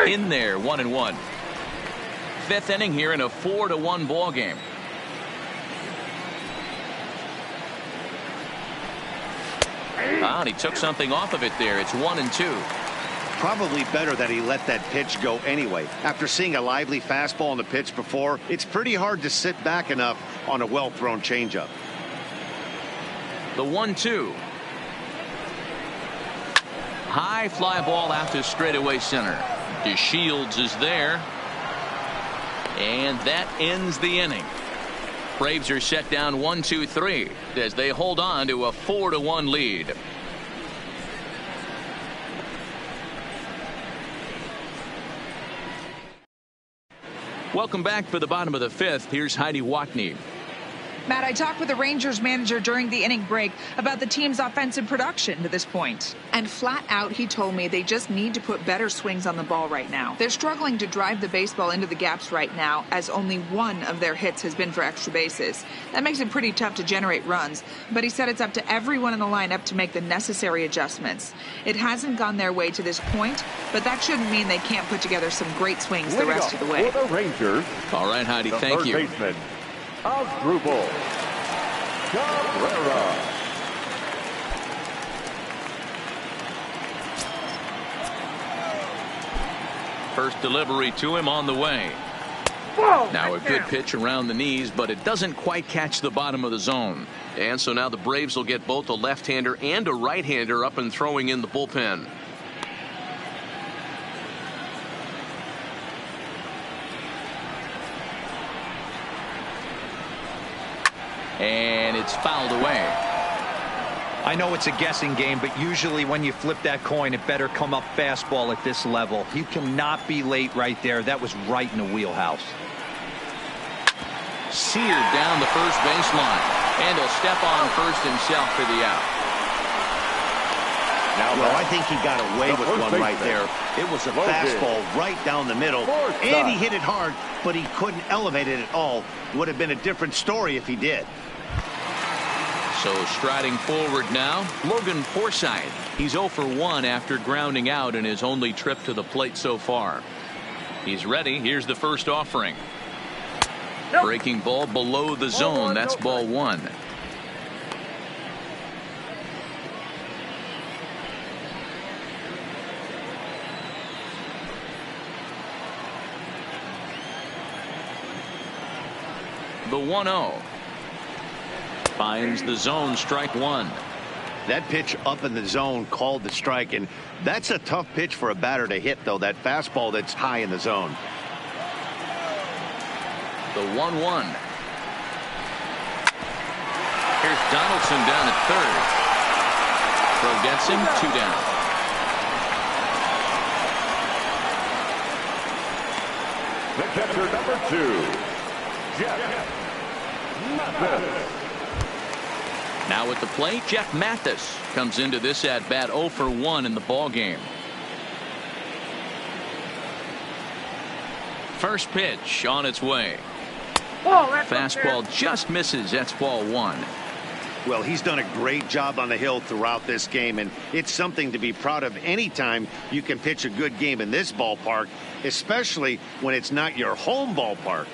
In there, 1-1. 5th inning here in a 4-1 ball game. And he took something off of it there. It's 1-2. Probably better that he let that pitch go anyway. After seeing a lively fastball on the pitch before, it's pretty hard to sit back enough on a well-thrown changeup. The 1-2. High fly ball out to straightaway center. DeShields is there. And that ends the inning. Braves are set down 1-2-3 as they hold on to a 4-1 lead. Welcome back for the bottom of the 5th. Here's Heidi Watney. Matt, I talked with the Rangers manager during the inning break about the team's offensive production to this point. And flat out, he told me they just need to put better swings on the ball right now. They're struggling to drive the baseball into the gaps right now, as only one of their hits has been for extra bases. That makes it pretty tough to generate runs, but he said it's up to everyone in the lineup to make the necessary adjustments. It hasn't gone their way to this point, but that shouldn't mean they can't put together some great swings the rest of the way. For the Rangers, all right, Heidi, thank you. Third baseman, Asdrubal Cabrera. First delivery to him on the way. Now a good pitch around the knees, but it doesn't quite catch the bottom of the zone. And so now the Braves will get both a left-hander and a right-hander up and throwing in the bullpen. And it's fouled away. I know it's a guessing game, but usually when you flip that coin, it better come up fastball at this level. You cannot be late right there. That was right in the wheelhouse. Seared down the first baseline, and he'll step on first himself for the out. Well, I think he got away with one right there. It was a fastball right down the middle, and he hit it hard, but he couldn't elevate it at all. Would have been a different story if he did. So striding forward now, Logan Forsythe. He's 0 for 1 after grounding out in his only trip to the plate so far. He's ready. Here's the first offering. Breaking ball below the zone. That's ball one. The 1-0. Finds the zone, strike one. That pitch up in the zone called the strike, and that's a tough pitch for a batter to hit, though, that fastball that's high in the zone. The 1-1. Here's Donaldson down at third. Throw gets him, 2 down. The catcher, number 2, Jeff Mathis. Now at the plate, Jeff Mathis comes into this at-bat 0 for 1 in the ballgame. First pitch on its way. Fastball just misses. That's ball one. Well, he's done a great job on the hill throughout this game, and it's something to be proud of anytime you can pitch a good game in this ballpark, especially when it's not your home ballpark.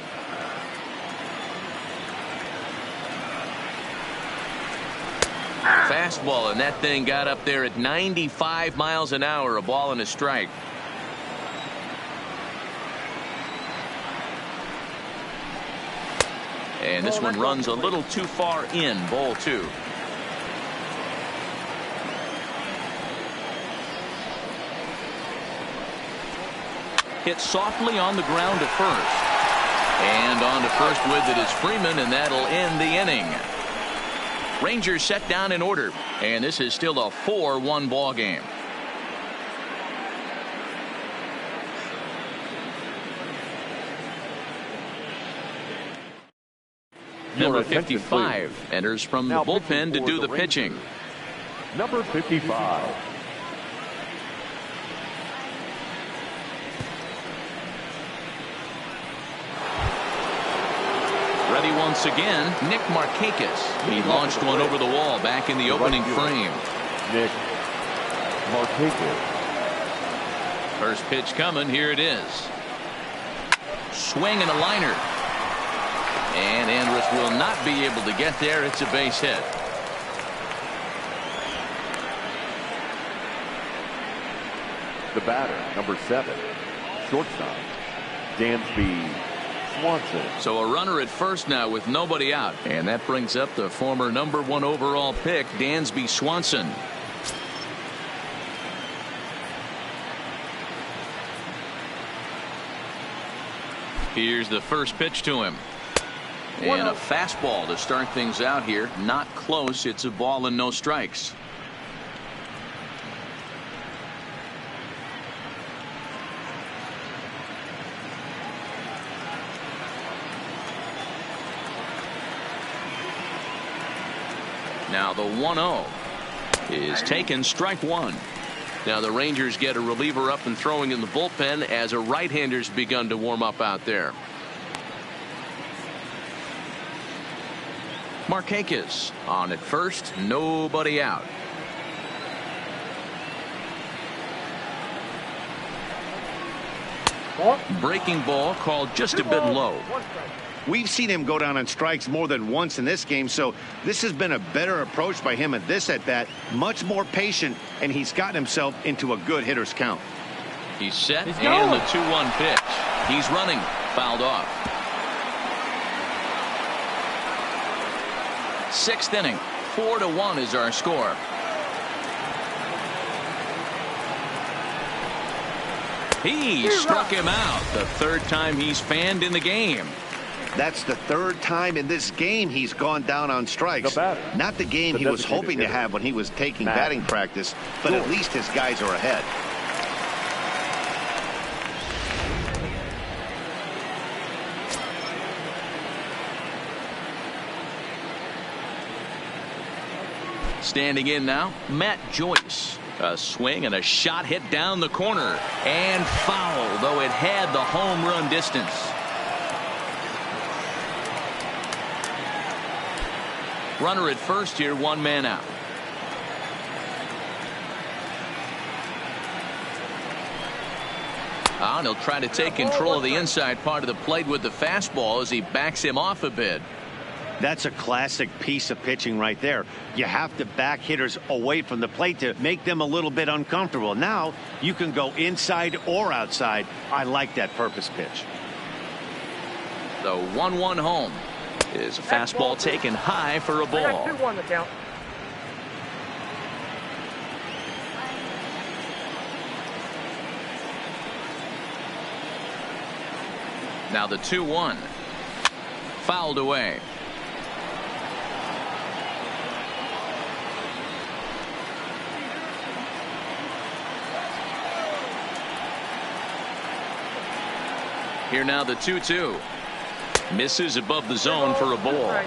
Fastball, and that thing got up there at 95 miles an hour, a ball and a strike. And this one runs a little too far in, ball two. Hit softly on the ground to first. And on to first with it is Freeman, and that'll end the inning. Rangers set down in order, and this is still a 4-1 ball game. Number 55 enters from the bullpen to do the pitching. Number 55. Ready once again, Nick Markakis. He launched one over the wall back in the opening frame. Nick Markakis. First pitch coming. Here it is. Swing and a liner. And Andrus will not be able to get there. It's a base hit. The batter, number 7, shortstop, Dansby Swanson. So a runner at first now with nobody out. And that brings up the former number 1 overall pick, Dansby Swanson. Here's the first pitch to him. And a fastball to start things out here. Not close. It's a ball and no strikes. Now the 1-0 is taken, strike one. Now the Rangers get a reliever up and throwing in the bullpen as a right-hander's begun to warm up out there. Markakis on at first, nobody out. Breaking ball called just a bit low. We've seen him go down on strikes more than once in this game, so this has been a better approach by him at this at-bat. Much more patient, and he's gotten himself into a good hitter's count. He's set, and the 2-1 pitch. He's running, fouled off. Sixth inning, 4-1 is our score. He struck him out, the third time he's fanned in the game. That's the third time in this game he's gone down on strikes. Not the game he was hoping to have when he was taking batting practice, but at least his guys are ahead. Standing in now, Matt Joyce. A swing and a shot hit down the corner. And foul, though it had the home run distance. Runner at first here, one man out. And he'll try to take control of the inside part of the plate with the fastball as he backs him off a bit. That's a classic piece of pitching right there. You have to back hitters away from the plate to make them a little bit uncomfortable. Now you can go inside or outside. I like that purpose pitch. The 1-1 home is a fastball taken high for a ball. Now the 2-1 fouled away. Here now the 2-2 misses above the zone for a ball.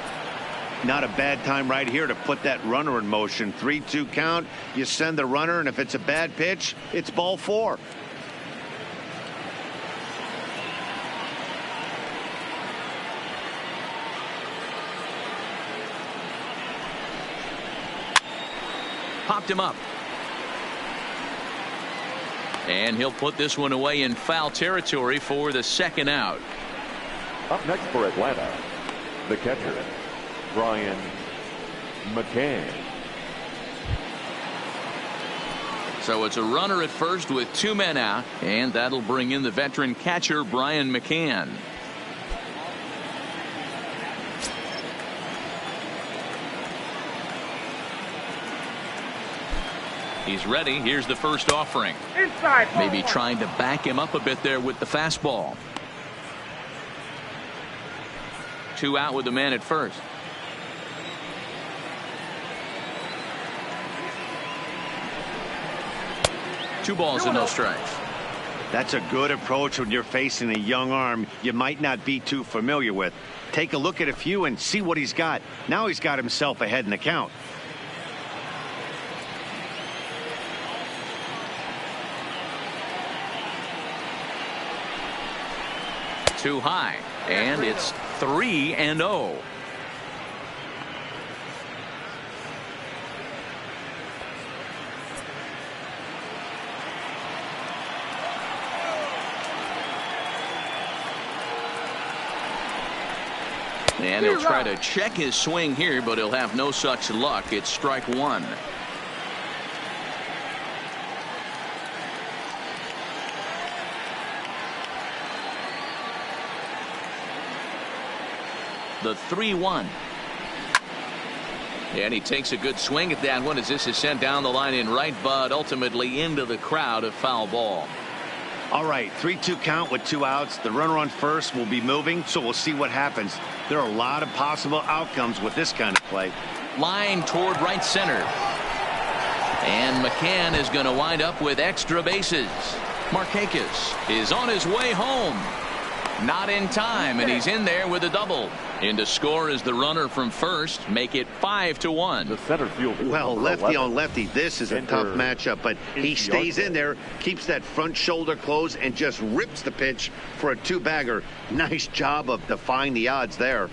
Not a bad time right here to put that runner in motion. 3-2 count. You send the runner, and if it's a bad pitch, it's ball four. Popped him up. And he'll put this one away in foul territory for the second out. Up next for Atlanta, the catcher, Brian McCann. So it's a runner at first with two men out, and that'll bring in the veteran catcher Brian McCann. He's ready. Here's the first offering. Inside. Maybe trying to back him up a bit there with the fastball. Two out with the man at first. Two balls and no strikes. That's a good approach when you're facing a young arm you might not be too familiar with. Take a look at a few and see what he's got. Now he's got himself ahead in the count. Too high, and it's 3-0. And he'll try to check his swing here, but he'll have no such luck. It's strike one. The 3-1. And he takes a good swing at that one as this is sent down the line in right, but ultimately into the crowd, a foul ball. All right, 3-2 count with two outs. The runner on first will be moving, so we'll see what happens. There are a lot of possible outcomes with this kind of play. Line toward right center. And McCann is going to wind up with extra bases. Markakis is on his way home. Not in time, and he's in there with a double. In to score is the runner from first. Make it 5-1. The center fielder. Well, lefty on lefty, this is a tough matchup, but he stays in there, keeps that front shoulder closed, and just rips the pitch for a two-bagger. Nice job of defying the odds there.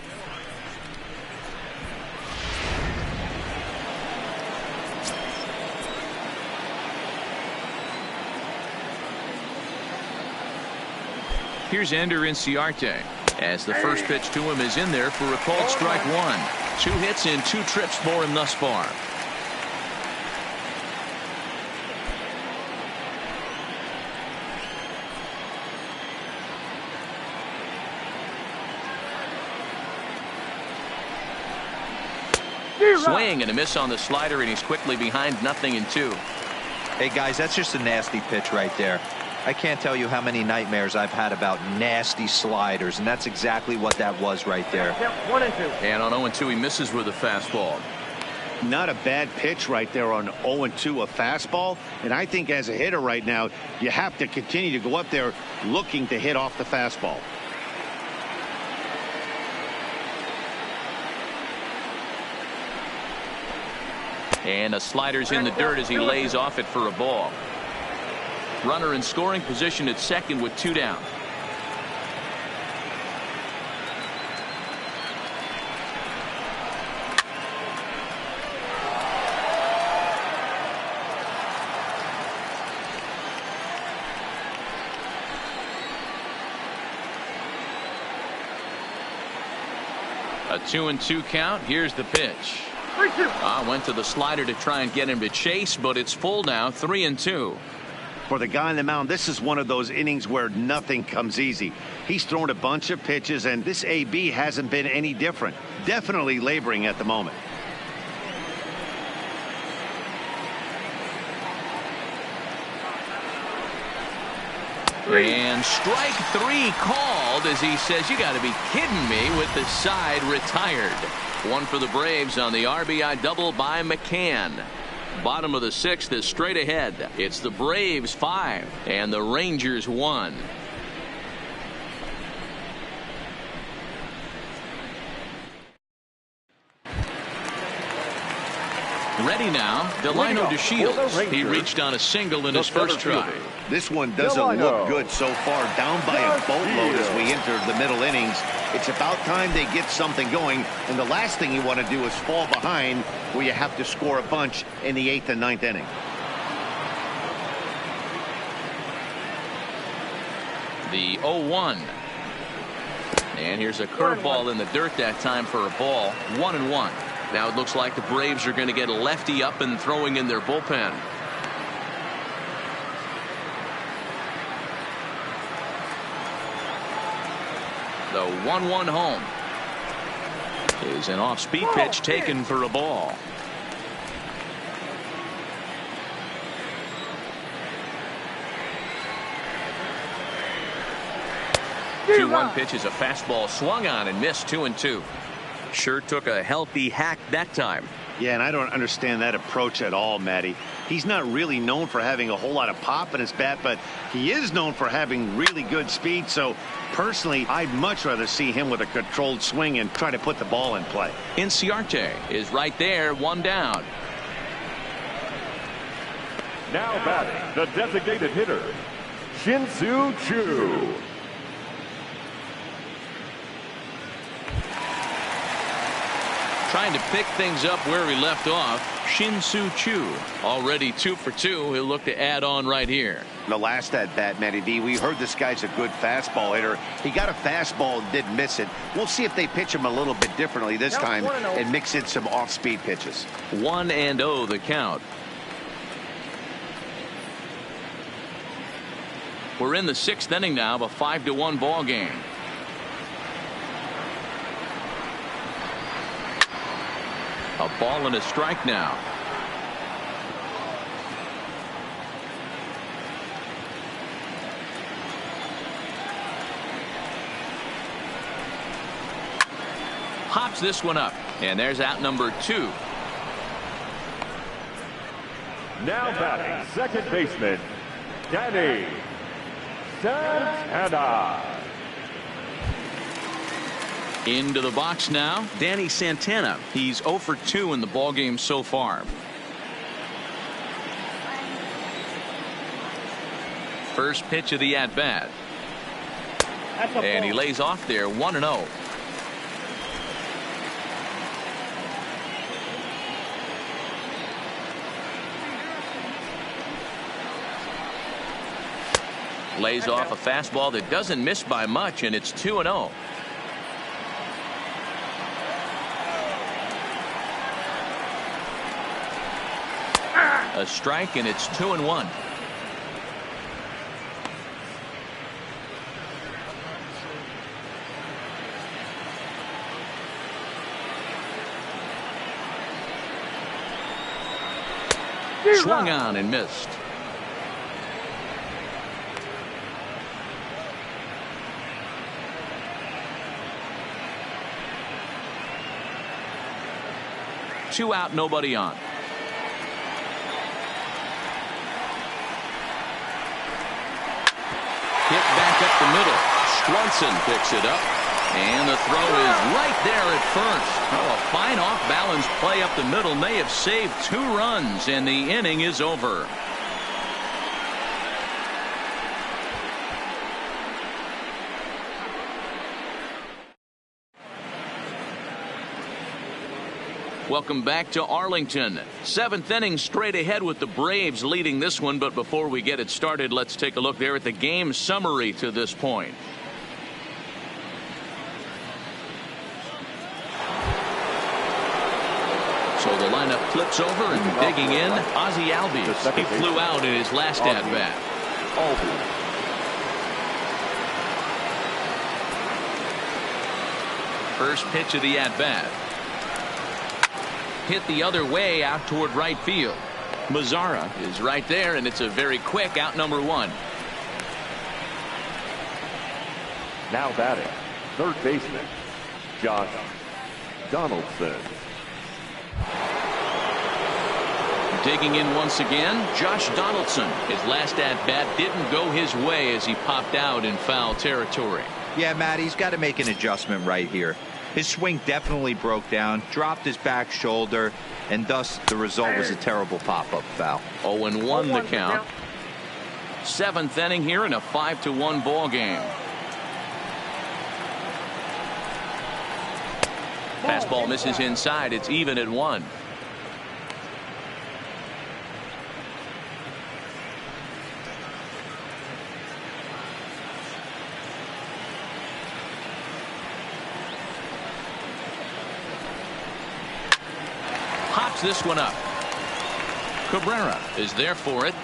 Here's Ender Inciarte, as the first pitch to him is in there for a called strike one. 2 hits in 2 trips for him thus far. Swing and a miss on the slider, and he's quickly behind 0-2. Hey, guys, that's just a nasty pitch right there. I can't tell you how many nightmares I've had about nasty sliders, and that's exactly what that was right there. And on 0-2, he misses with a fastball. Not a bad pitch right there on 0-2, a fastball. And I think as a hitter right now, you have to continue to go up there looking to hit off the fastball. And a slider's in the dirt as he lays off it for a ball. Runner in scoring position at second with 2 down. A 2-2 count. Here's the pitch. Went to the slider to try and get him to chase, but it's full now. 3-2. For the guy on the mound, this is one of those innings where nothing comes easy. He's thrown a bunch of pitches, and this AB hasn't been any different. Definitely laboring at the moment. And strike 3 called as he says, you got to be kidding me, with the side retired. One for the Braves on the RBI double by McCann. Bottom of the 6th is straight ahead. It's the Braves 5 and the Rangers 1. Ready now, Delino DeShields. He reached on a single in his first try. This one doesn't look good so far. Down by a boatload as we enter the middle innings. It's about time they get something going, and the last thing you want to do is fall behind where you have to score a bunch in the 8th and 9th inning. The 0-1. And here's a curveball in the dirt that time for a ball. 1-1. Now it looks like the Braves are going to get a lefty up and throwing in their bullpen. The 1-1 home is an off-speed pitch taken for a ball. 2-1 pitch is a fastball swung on and missed. 2-2. Sure took a healthy hack that time. Yeah, and I don't understand that approach at all, Matty. He's not really known for having a whole lot of pop in his bat, but he is known for having really good speed. So personally, I'd much rather see him with a controlled swing and try to put the ball in play. Inciarte is right there, 1 down. Now batting, the designated hitter, Shin-Soo Choo. Trying to pick things up where he left off. Shin-Soo Choo already 2 for 2. He'll look to add on right here. The last at bat, Matty D, we heard this guy's a good fastball hitter. He got a fastball and didn't miss it. We'll see if they pitch him a little bit differently this time and mix in some off-speed pitches. 1-0 the count. We're in the 6th inning now of a 5-1 ball game. A ball and a strike now. Hops this one up, and there's out number 2. Now batting, second baseman, Danny Santana. Into the box now, Danny Santana. He's 0 for 2 in the ballgame so far. First pitch of the at-bat. And he lays off there 1-0. Lays off a fastball that doesn't miss by much, and it's 2-0. A strike, and it's 2-1. Swung on and missed. Two out, nobody on. Hit back up the middle. Swanson picks it up. And the throw is right there at first. Oh, a fine off-balance play up the middle may have saved 2 runs, and the inning is over. Welcome back to Arlington. 7th inning straight ahead with the Braves leading this one. But before we get it started, let's take a look there at the game summary to this point. So the lineup flips over and digging in, Ozzie Albies. He flew out in his last at-bat. First pitch of the at-bat. Hit the other way out toward right field. Mazzara is right there, and it's a very quick out number 1. Now batting, third baseman, Josh Donaldson. Digging in once again, Josh Donaldson. His last at-bat didn't go his way as he popped out in foul territory. Yeah, Matt, he's got to make an adjustment right here. His swing definitely broke down, dropped his back shoulder, and thus the result was a terrible pop-up foul. 0-1 the count. 7th inning here in a 5-1 ball game. Fastball misses inside. It's even at 1. Hops this one up. Cabrera is there for it.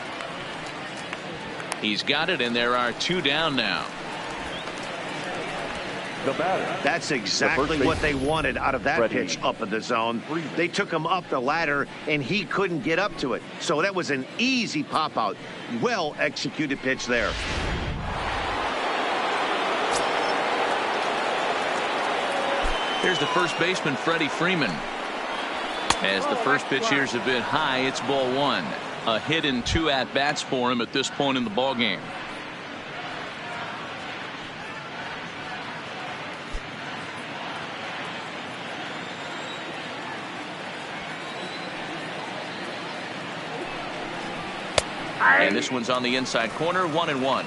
He's got it, and there are 2 down now. The batter. That's exactly what they wanted out of that pitch up in the zone. They took him up the ladder, and he couldn't get up to it. So that was an easy pop-out. Well-executed pitch there. Here's the first baseman, Freddie Freeman. As the first pitch here's a bit high, it's ball 1. A hit in 2 at-bats for him at this point in the ball game. And this one's on the inside corner, 1-1.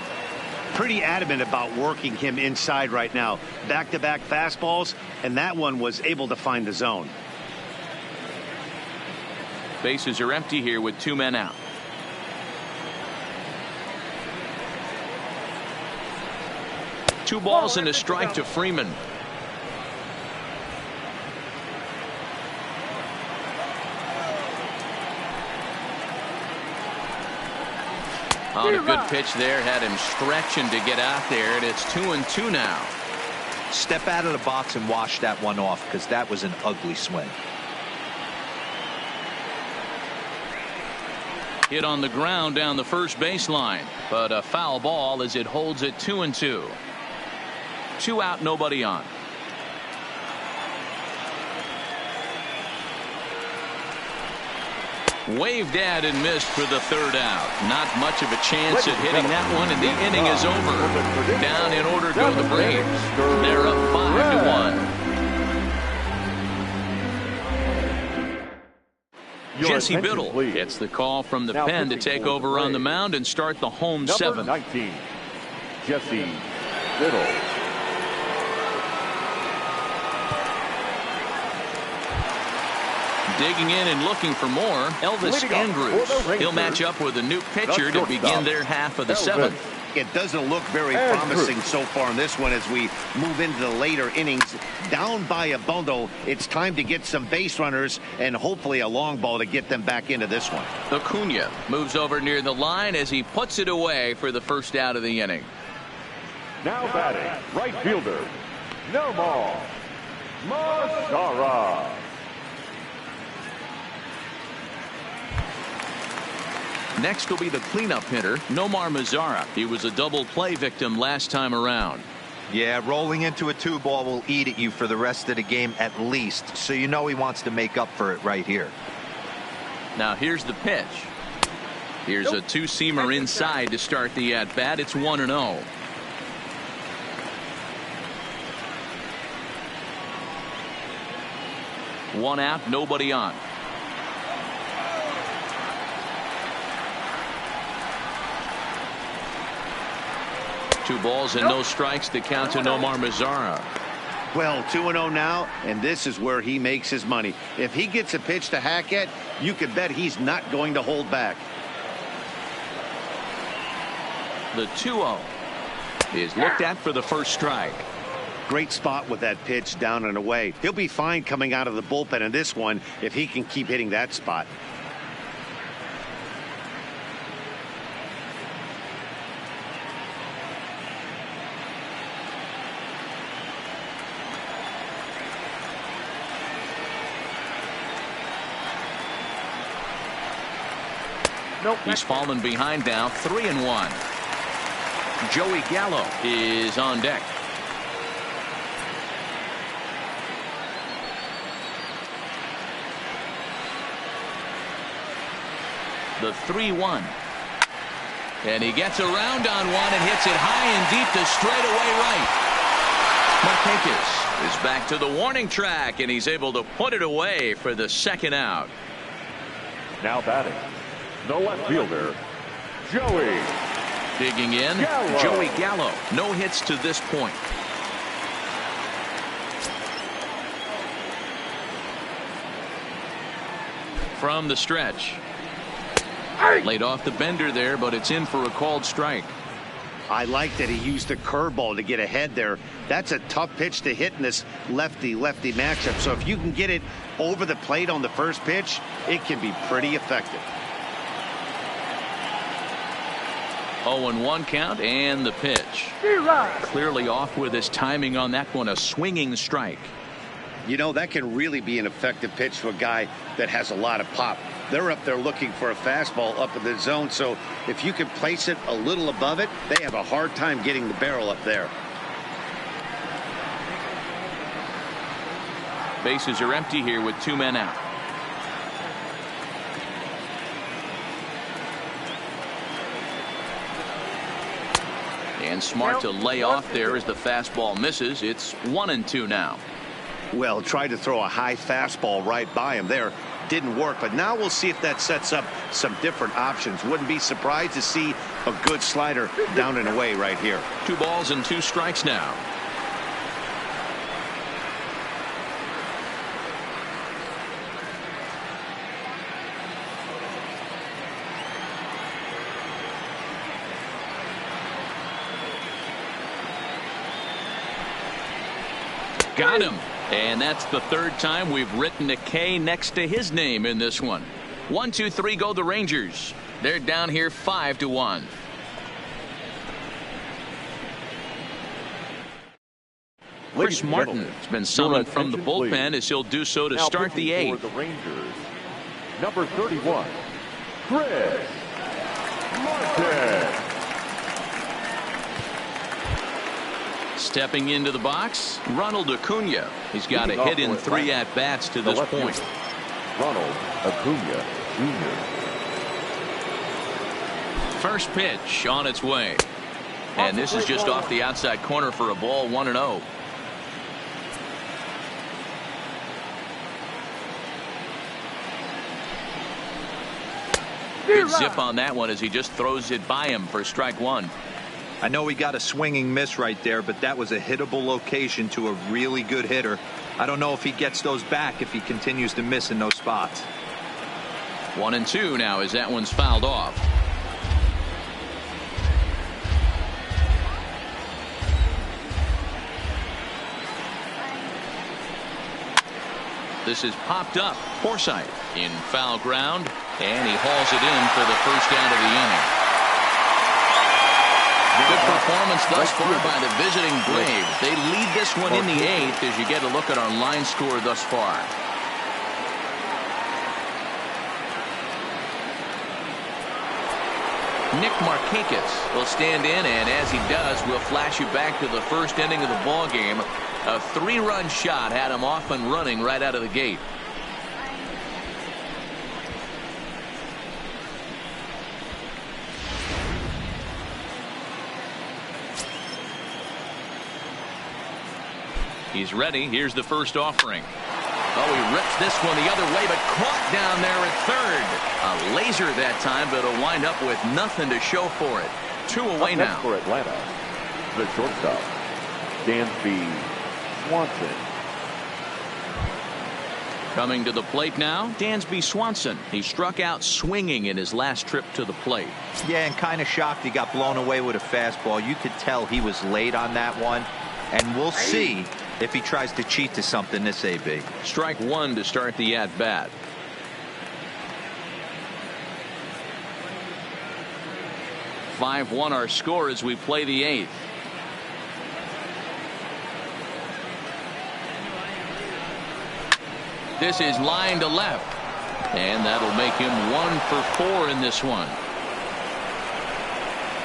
Pretty adamant about working him inside right now. Back-to-back fastballs, and that one was able to find the zone. Bases are empty here with 2 men out. Two balls and a strike to Freeman. On a good pitch there, had him stretching to get out there, and it's 2-2 now. Step out of the box and wash that one off, because that was an ugly swing. Hit on the ground down the first baseline, but a foul ball as it holds it 2-2. 2 out, nobody on. Waved at and missed for the 3rd out. Not much of a chance at hitting that one, and the inning is over. Down in order go the Braves. They're up 5-1. Jesse attention, Biddle please. gets the call from the Now pen to pitching take for the over on the Braves. mound and start the home Number seventh. 19, Jesse Biddle. Digging in and looking for more, Elvis Leading up Andrews. for the Rangers, He'll match up with a new pitcher to shortstop, begin their half of the Elvis. seventh. It doesn't look very And promising Bruce. so far in this one as we move into the later innings. Down by a bundle, it's time to get some base runners and hopefully a long ball to get them back into this one. Acuna moves over near the line as he puts it away for the first out of the inning. Now batting, right fielder, Nomar Mazara. Next will be the cleanup hitter, Nomar Mazara. He was a double play victim last time around. Yeah, rolling into a 2-ball will eat at you for the rest of the game at least, so you know he wants to make up for it right here. Now here's the pitch. Here's a two-seamer inside to start the at-bat. It's 1-0. One out, nobody on. Two balls and no strikes to count to Nomar Mazara. Well, 2-0 now, and this is where he makes his money. If he gets a pitch to hack at, you can bet he's not going to hold back. The 2-0 is looked at for the first strike. Great spot with that pitch down and away. He'll be fine coming out of the bullpen in this one if he can keep hitting that spot. He's fallen behind now, 3-1. Joey Gallo is on deck. The 3-1. And he gets around on one and hits it high and deep to straightaway right. Marquez is back to the warning track, and he's able to put it away for the second out. Now batting, the left fielder, Joey. Digging in, Gallo. Joey Gallo. No hits to this point. From the stretch. Laid off the bender there, but it's in for a called strike. I like that he used the curveball to get ahead there. That's a tough pitch to hit in this lefty-lefty matchup. So if you can get it over the plate on the first pitch, it can be pretty effective. 0-1 count and the pitch. Clearly off with his timing on that one, a swinging strike. You know, that can really be an effective pitch to a guy that has a lot of pop. They're up there looking for a fastball up in the zone, so if you can place it a little above it, they have a hard time getting the barrel up there. Bases are empty here with two men out. And smart to lay off there as the fastball misses. It's 1-2 now. Well, tried to throw a high fastball right by him there. Didn't work, but now we'll see if that sets up some different options. Wouldn't be surprised to see a good slider down and away right here. 2 balls and 2 strikes now. Got him. And that's the third time we've written a K next to his name in this one. 1, 2, 3 go the Rangers. They're down here 5-1. Chris Martin has been summoned from the bullpen as he'll do so to start the 8th. For the Rangers, number 31, Chris Martin. Stepping into the box, Ronald Acuna. He's got a hit in 3 at-bats to this point. Ronald Acuna Jr. First pitch on its way. And this is just off the outside corner for a ball, 1-0. Good zip on that one as he just throws it by him for strike one. I know he got a swinging miss right there, but that was a hittable location to a really good hitter. I don't know if he gets those back if he continues to miss in those spots. 1-2 now as that one's fouled off. This is popped up. Forsythe in foul ground, and he hauls it in for the first out of the inning. Good performance thus far by the visiting Braves. They lead this one in the 8th as you get a look at our line score thus far. Nick Markakis will stand in, and as he does, we'll flash you back to the first inning of the ball game. A 3-run shot had him off and running right out of the gate. He's ready. Here's the first offering. Oh, he rips this one the other way, but caught down there at third. A laser that time, but it'll wind up with nothing to show for it. 2 away now. For Atlanta, the shortstop, Dansby Swanson. Coming to the plate now, Dansby Swanson. He struck out swinging in his last trip to the plate. Yeah, and kind of shocked he got blown away with a fastball. You could tell he was late on that one, and we'll see if he tries to cheat to something this AB. Strike one to start the at-bat. (5-1) our score as we play the 8th. This is line to left, and that'll make him 1 for 4 in this one.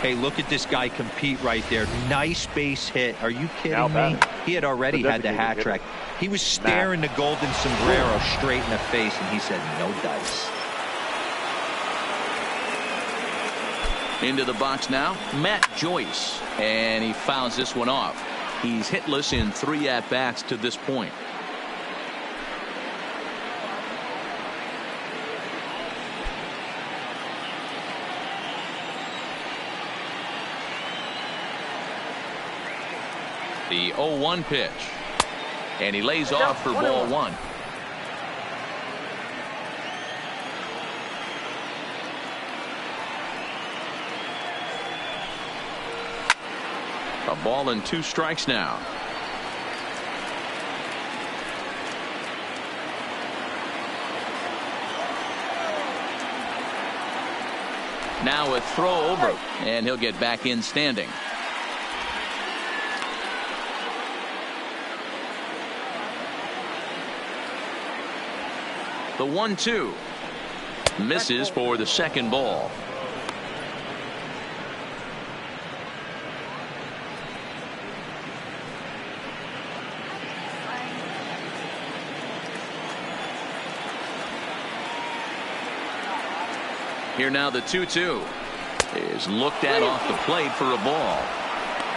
Hey, look at this guy compete right there. Nice base hit. Are you kidding me? He had already had the hat trick. He was staring the golden sombrero straight in the face, and he said, no dice. Into the box now, Matt Joyce, and he fouls this one off. He's hitless in 3 at-bats to this point. The 0-1 pitch, and he lays off for ball 1. A ball and 2 strikes now. Now a throw over, and he'll get back in standing. The 1-2 misses for the second ball. Here now the 2-2 is looked at off the plate for a ball.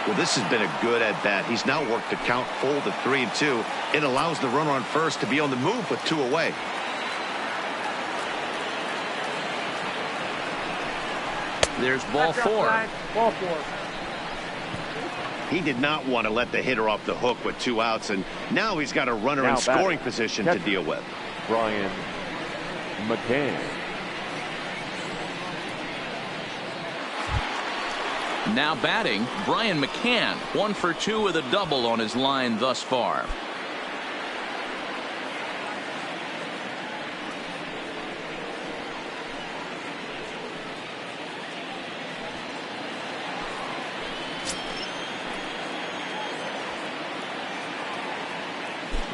Well, this has been a good at-bat. He's now worked the count full to 3-2. It allows the runner on first to be on the move with 2 away. There's ball 4. Ball 4. He did not want to let the hitter off the hook with 2 outs, and now he's got a runner in scoring position to deal with. Brian McCann. Now batting, Brian McCann, 1 for 2 with a double on his line thus far.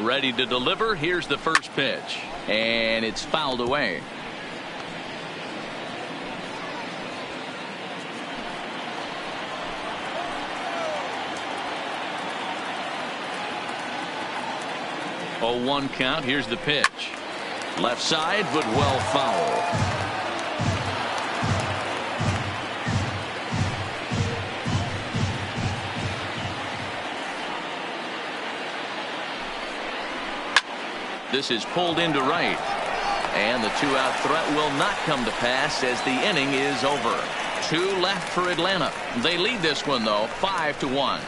Ready to deliver. Here's the first pitch, and it's fouled away. Oh, 1 count. Here's the pitch. Left side, but well foul. This is pulled into right, And the two-out threat will not come to pass as the inning is over. 2 left for Atlanta. They lead this one, though, 5-1.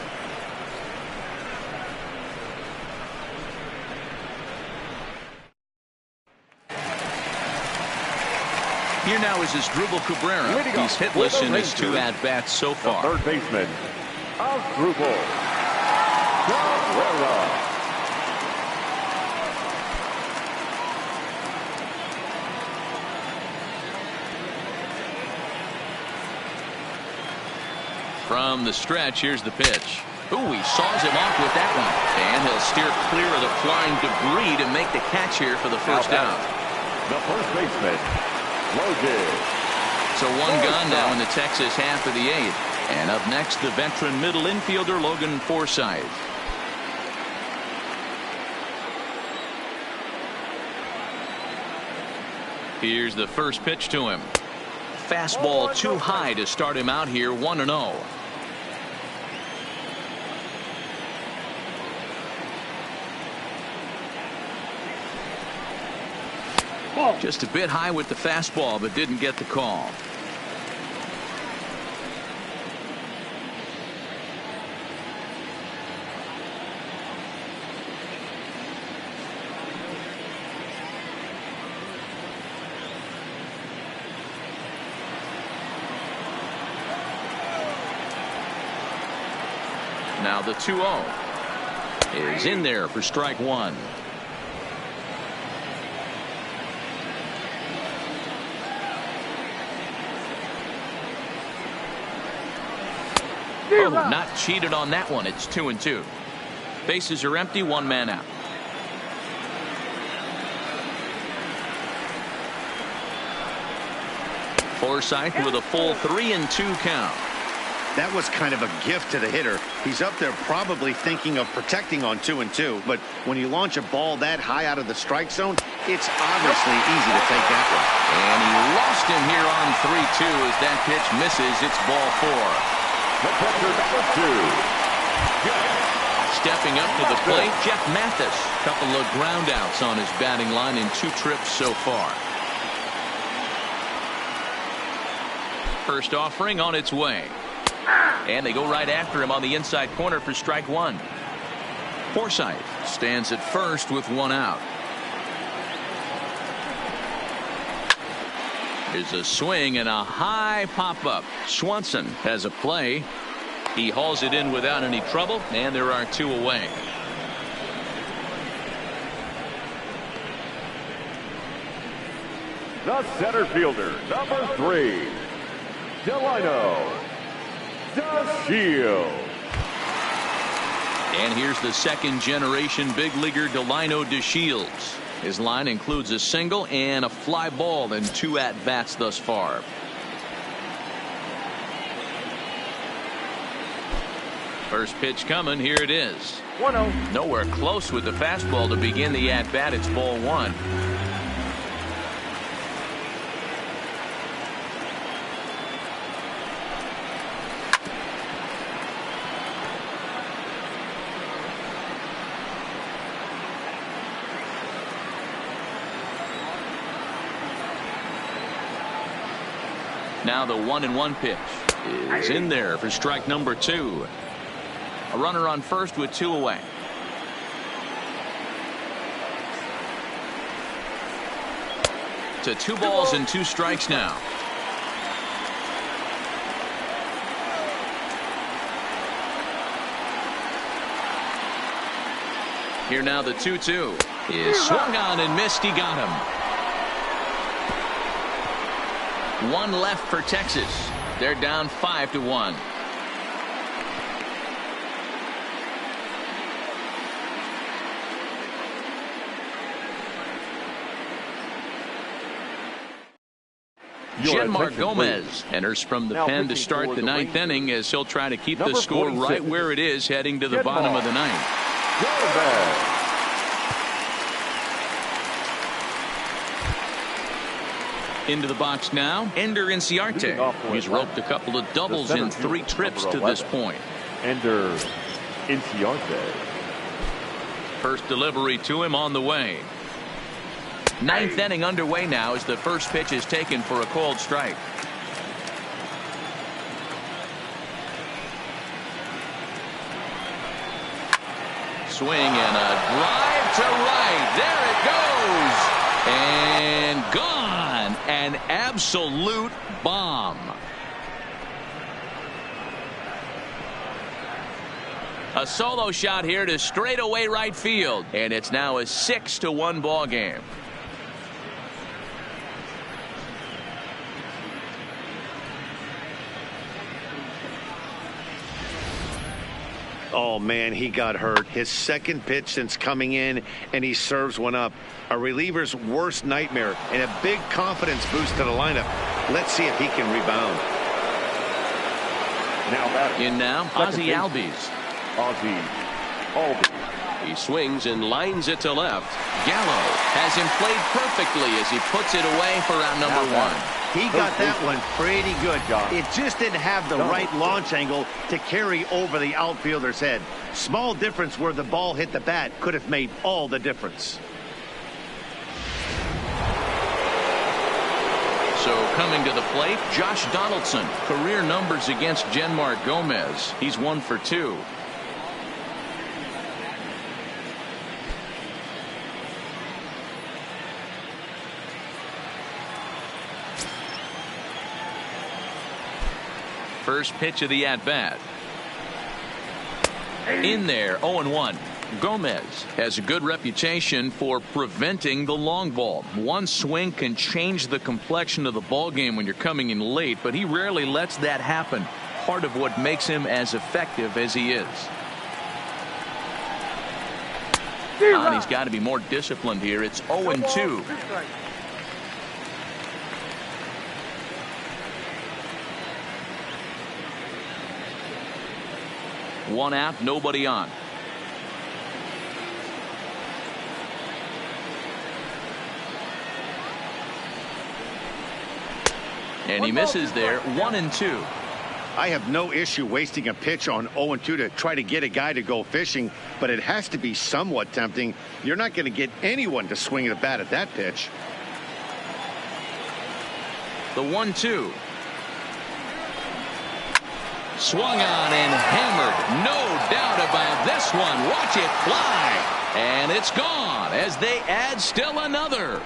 Here now is Asdrubal Cabrera. He's hitless in his 2 at-bats so far. Third baseman, Asdrubal Cabrera. From the stretch, here's the pitch. Ooh, he saws him off with that one. And he'll steer clear of the flying debris to make the catch here for the first out. The first baseman, Logan. So 1 gone now in the Texas half of the 8th. And up next, the veteran middle infielder, Logan Forsythe. Here's the first pitch to him. Fastball too high to start him out here, 1-0. Just a bit high with the fastball, but didn't get the call. Now the 2-0 is in there for strike 1. Oh, not cheated on that one. It's 2-2. Bases are empty, 1 man out. Forsythe with a full 3-2 count. That was kind of a gift to the hitter. He's up there probably thinking of protecting on 2-2, but when you launch a ball that high out of the strike zone, it's obviously easy to take that one. And he lost him here on 3-2 as that pitch misses. It's ball 4. The pitcher, number 2. Stepping up to the plate, Jeff Mathis. Couple of ground outs on his batting line in 2 trips so far. First offering on its way. And they go right after him on the inside corner for strike 1. Forsythe stands at first with 1 out. Here's a swing and a high pop-up. Swanson has a play. He hauls it in without any trouble, and there are 2 away. The center fielder, number 3, Delino DeShields. And here's the second-generation big leaguer Delino DeShields. His line includes a single and a fly ball in 2 at-bats thus far. First pitch coming. Here it is. 1-0. Nowhere close with the fastball to begin the at-bat. It's ball 1. Now the 1-1 pitch is in there for strike number 2. A runner on first with 2 away. To 2 balls and 2 strikes now. Here now the 2-2 is swung on and missed. He got him. 1 left for Texas. They're down 5-1. Genmar Gomez enters from the pen to start the 9th inning as he'll try to keep the score right where it is heading to the bottom of the 9th. Into the box now, Ender Inciarte. He's roped a couple of doubles in 3 trips to this point. Ender Inciarte. First delivery to him on the way. Ninth inning underway now as the first pitch is taken for a called strike. Swing and a drive to right. There it goes. And gone. An absolute bomb. A solo shot here to straightaway right field. And it's now a 6-1 ball game. Oh, man, he got hurt. His second pitch since coming in, and he serves one up. A reliever's worst nightmare and a big confidence boost to the lineup. Let's see if he can rebound. In now, Ozzie Albies. Ozzie Albies. He swings and lines it to left. Gallo has him played perfectly as he puts it away for out number one. He got that one pretty good. It just didn't have the right launch angle to carry over the outfielder's head. Small difference where the ball hit the bat could have made all the difference. So coming to the plate, Josh Donaldson. Career numbers against Genmar Gomez. He's 1 for 2. First pitch of the at-bat. In there, 0-1. Gomez has a good reputation for preventing the long ball. One swing can change the complexion of the ball game when you're coming in late, but he rarely lets that happen. Part of what makes him as effective as he is. And he's got to be more disciplined here. It's 0-2. One out, nobody on. And he misses there. 1-2. I have no issue wasting a pitch on 0-2 to try to get a guy to go fishing, but it has to be somewhat tempting. You're not going to get anyone to swing the bat at that pitch. The 1-2. Swung on and hammered. No doubt about this one. Watch it fly. And it's gone as they add still another.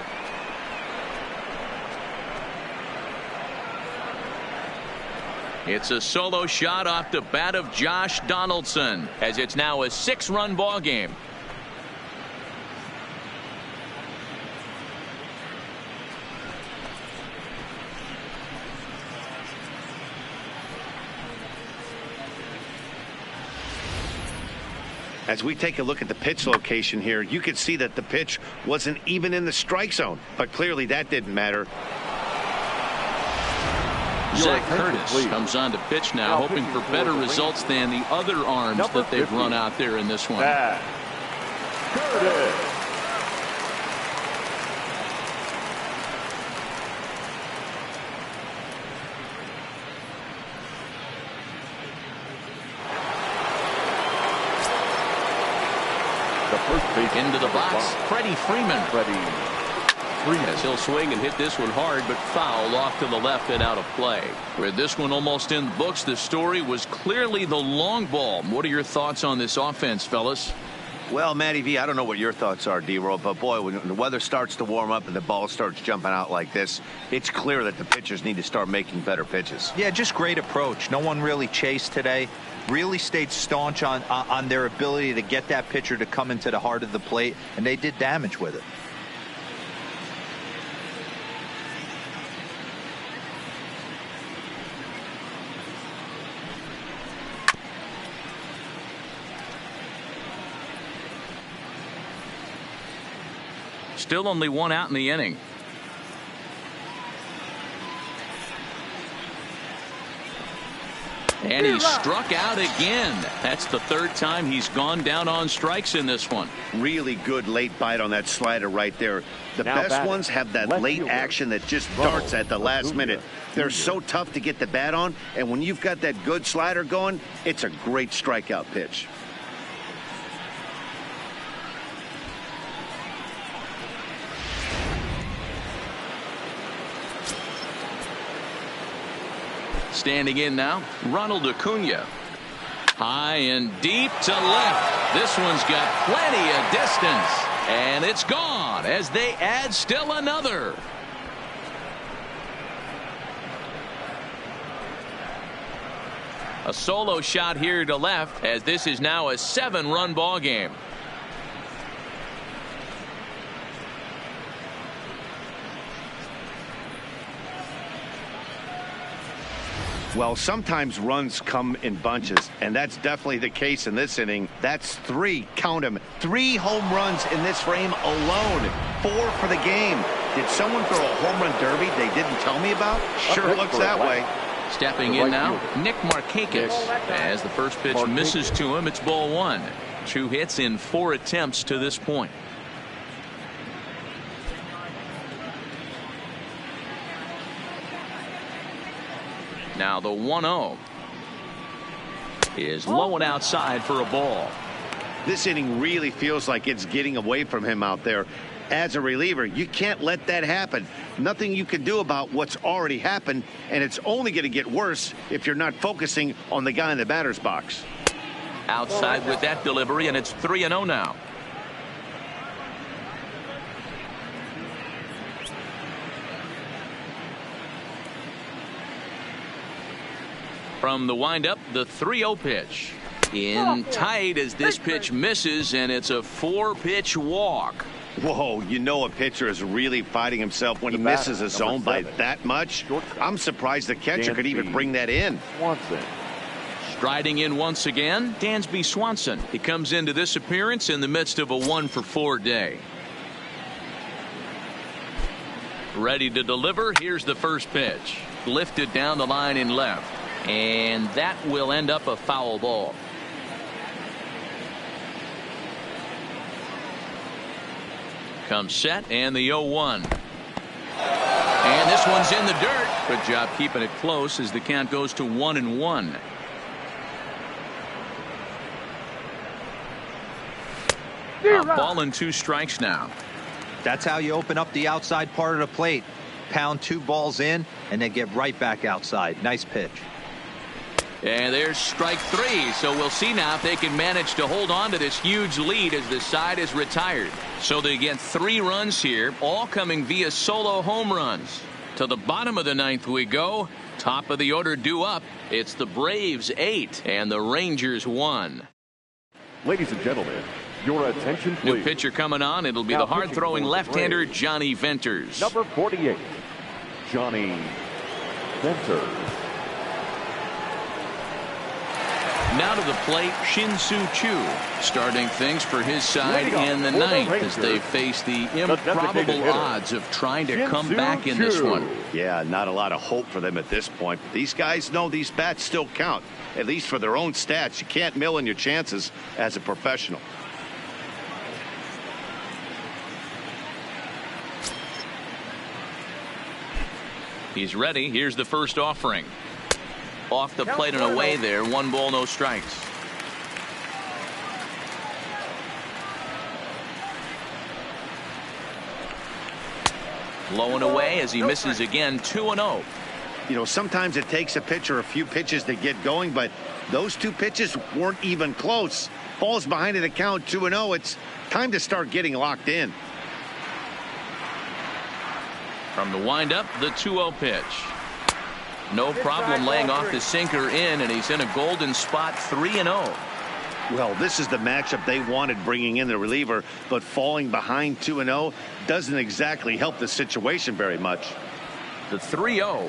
It's a solo shot off the bat of Josh Donaldson as it's now a 6-run ball game. As we take a look at the pitch location here, you can see that the pitch wasn't even in the strike zone, but clearly that didn't matter. Zach Curtis comes on to pitch now, hoping for better results than the other arms that they've run out there in this one. Curtis. Into the box, Freddie Freeman. As he'll swing and hit this one hard, but foul off to the left and out of play. With this one almost in the books, the story was clearly the long ball. What are your thoughts on this offense, fellas? Well, Matty V, I don't know what your thoughts are, D-Roll, but boy, when the weather starts to warm up and the ball starts jumping out like this, it's clear that the pitchers need to start making better pitches. Yeah, just great approach. No one really chased today. Really stayed staunch on their ability to get that pitcher to come into the heart of the plate, and they did damage with it. Still only one out in the inning. And he struck out again. That's the third time he's gone down on strikes in this one. Really good late bite on that slider right there. The best ones have that late action that just darts at the last minute. They're so tough to get the bat on, and when you've got that good slider going, it's a great strikeout pitch. Standing in now, Ronald Acuna. High and deep to left. This one's got plenty of distance. And it's gone as they add still another. A solo shot here to left as this is now a 7-run ball game. Well, sometimes runs come in bunches, and that's definitely the case in this inning. That's 3, count them, 3 home runs in this frame alone. 4 for the game. Did someone throw a home run derby they didn't tell me about? Sure looks that way. Stepping in now, Nick Markakis. As the first pitch misses to him, it's ball 1. 2 hits in 4 attempts to this point. Now the 1-0 is low and outside for a ball. This inning really feels like it's getting away from him out there. As a reliever, you can't let that happen. Nothing you can do about what's already happened, and it's only going to get worse if you're not focusing on the guy in the batter's box. Outside with that delivery, and it's 3-0 now. From the windup, the 3-0 pitch. In tight as this pitch misses, and it's a 4-pitch walk. Whoa, you know a pitcher is really fighting himself when he misses a zone by that much. I'm surprised the catcher could even bring that in. Striding in once again, Dansby Swanson. He comes into this appearance in the midst of a 1-for-4 day. Ready to deliver. Here's the first pitch. Lifted down the line in left. And that will end up a foul ball. Comes set, and the 0-1. And this one's in the dirt. Good job keeping it close as the count goes to 1-1. Ball and 2 strikes now. That's how you open up the outside part of the plate. Pound 2 balls in and then get right back outside. Nice pitch. And there's strike 3. So we'll see now if they can manage to hold on to this huge lead as the side is retired. So they get 3 runs here, all coming via solo home runs. To the bottom of the 9th we go. Top of the order due up. It's the Braves 8 and the Rangers 1. Ladies and gentlemen, your attention, please. New pitcher coming on. It'll be the hard-throwing left-hander Johnny Venters. Number 48, Johnny Venters. Now to the plate, Shin-Soo Choo, starting things for his side in the 9th as they face the improbable odds of trying to come back in this one. Yeah, not a lot of hope for them at this point. These guys know these bats still count, at least for their own stats. You can't mill in your chances as a professional. He's ready. Here's the first offering. Off the plate and away there. 1 ball, no strikes. Low and away as he misses again. 2-0. You know, sometimes it takes a pitcher a few pitches to get going, but those 2 pitches weren't even close. Falls behind in the count, 2-0. It's time to start getting locked in. From the windup, the 2-0 pitch. No problem laying off the sinker in, and he's in a golden spot. 3-0. Well, this is the matchup they wanted, bringing in the reliever, but falling behind 2-0 doesn't exactly help the situation very much. The 3-0.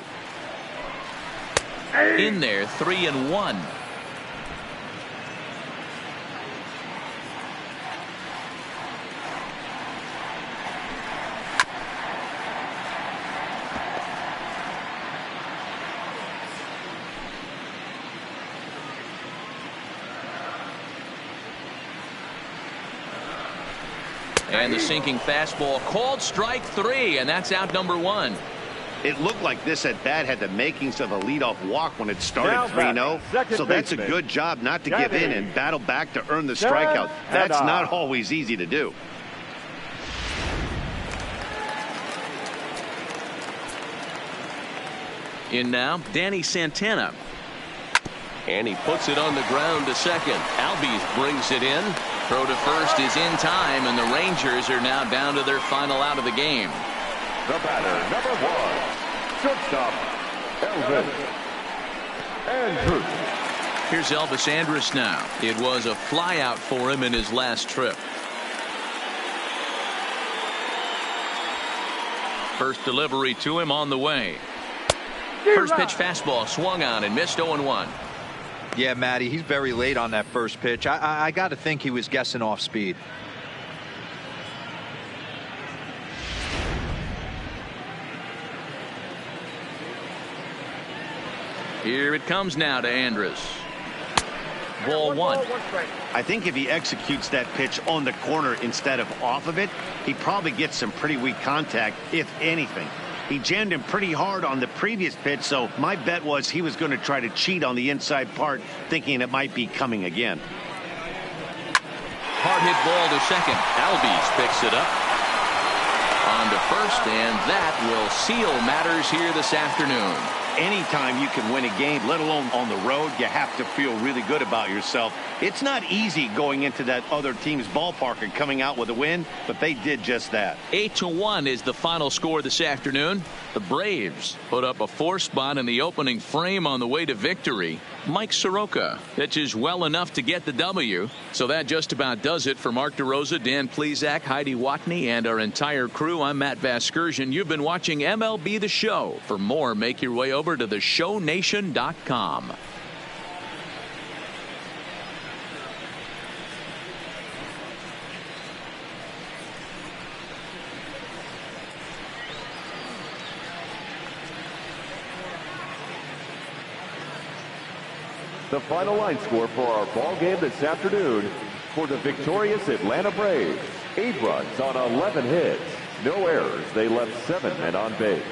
In there, 3-1. And the sinking fastball called strike 3, and that's out number 1. It looked like this at bat had the makings of a leadoff walk when it started 3-0. So that's a good job not to give in and battle back to earn the strikeout. That's not always easy to do. In now, Danny Santana. And he puts it on the ground to second. Albies brings it in. Throw to first is in time, and the Rangers are now down to their final out of the game. The batter, number 1, shortstop, Elvis Andrus. Here's Elvis Andrus now. It was a flyout for him in his last trip. First delivery to him on the way. First pitch fastball swung on and missed 0-1. Yeah, Matty, he's very late on that first pitch. I got to think he was guessing off speed. Here it comes now to Andrus. Ball 1. I think if he executes that pitch on the corner instead of off of it, he probably gets some pretty weak contact, if anything. He jammed him pretty hard on the previous pitch, so my bet was he was going to try to cheat on the inside part, thinking it might be coming again. Hard hit ball to second. Albies picks it up. On to first, and that will seal matters here this afternoon. Anytime you can win a game, let alone on the road, you have to feel really good about yourself. It's not easy going into that other team's ballpark and coming out with a win, but they did just that. 8-1 is the final score this afternoon. The Braves put up a 4-spot in the opening frame on the way to victory. Mike Soroka pitches well enough to get the W. So that just about does it for Mark DeRosa, Dan Plesac, Heidi Watney, and our entire crew. I'm Matt Vasgersian. You've been watching MLB The Show. For more, make your way over to theshownation.com. The final line score for our ball game this afternoon: for the victorious Atlanta Braves, 8 runs on 11 hits, no errors. They left 7 men on base.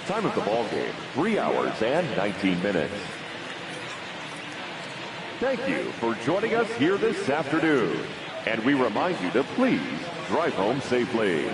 Time of the ball game, 3 hours and 19 minutes. Thank you for joining us here this afternoon, and we remind you to please drive home safely.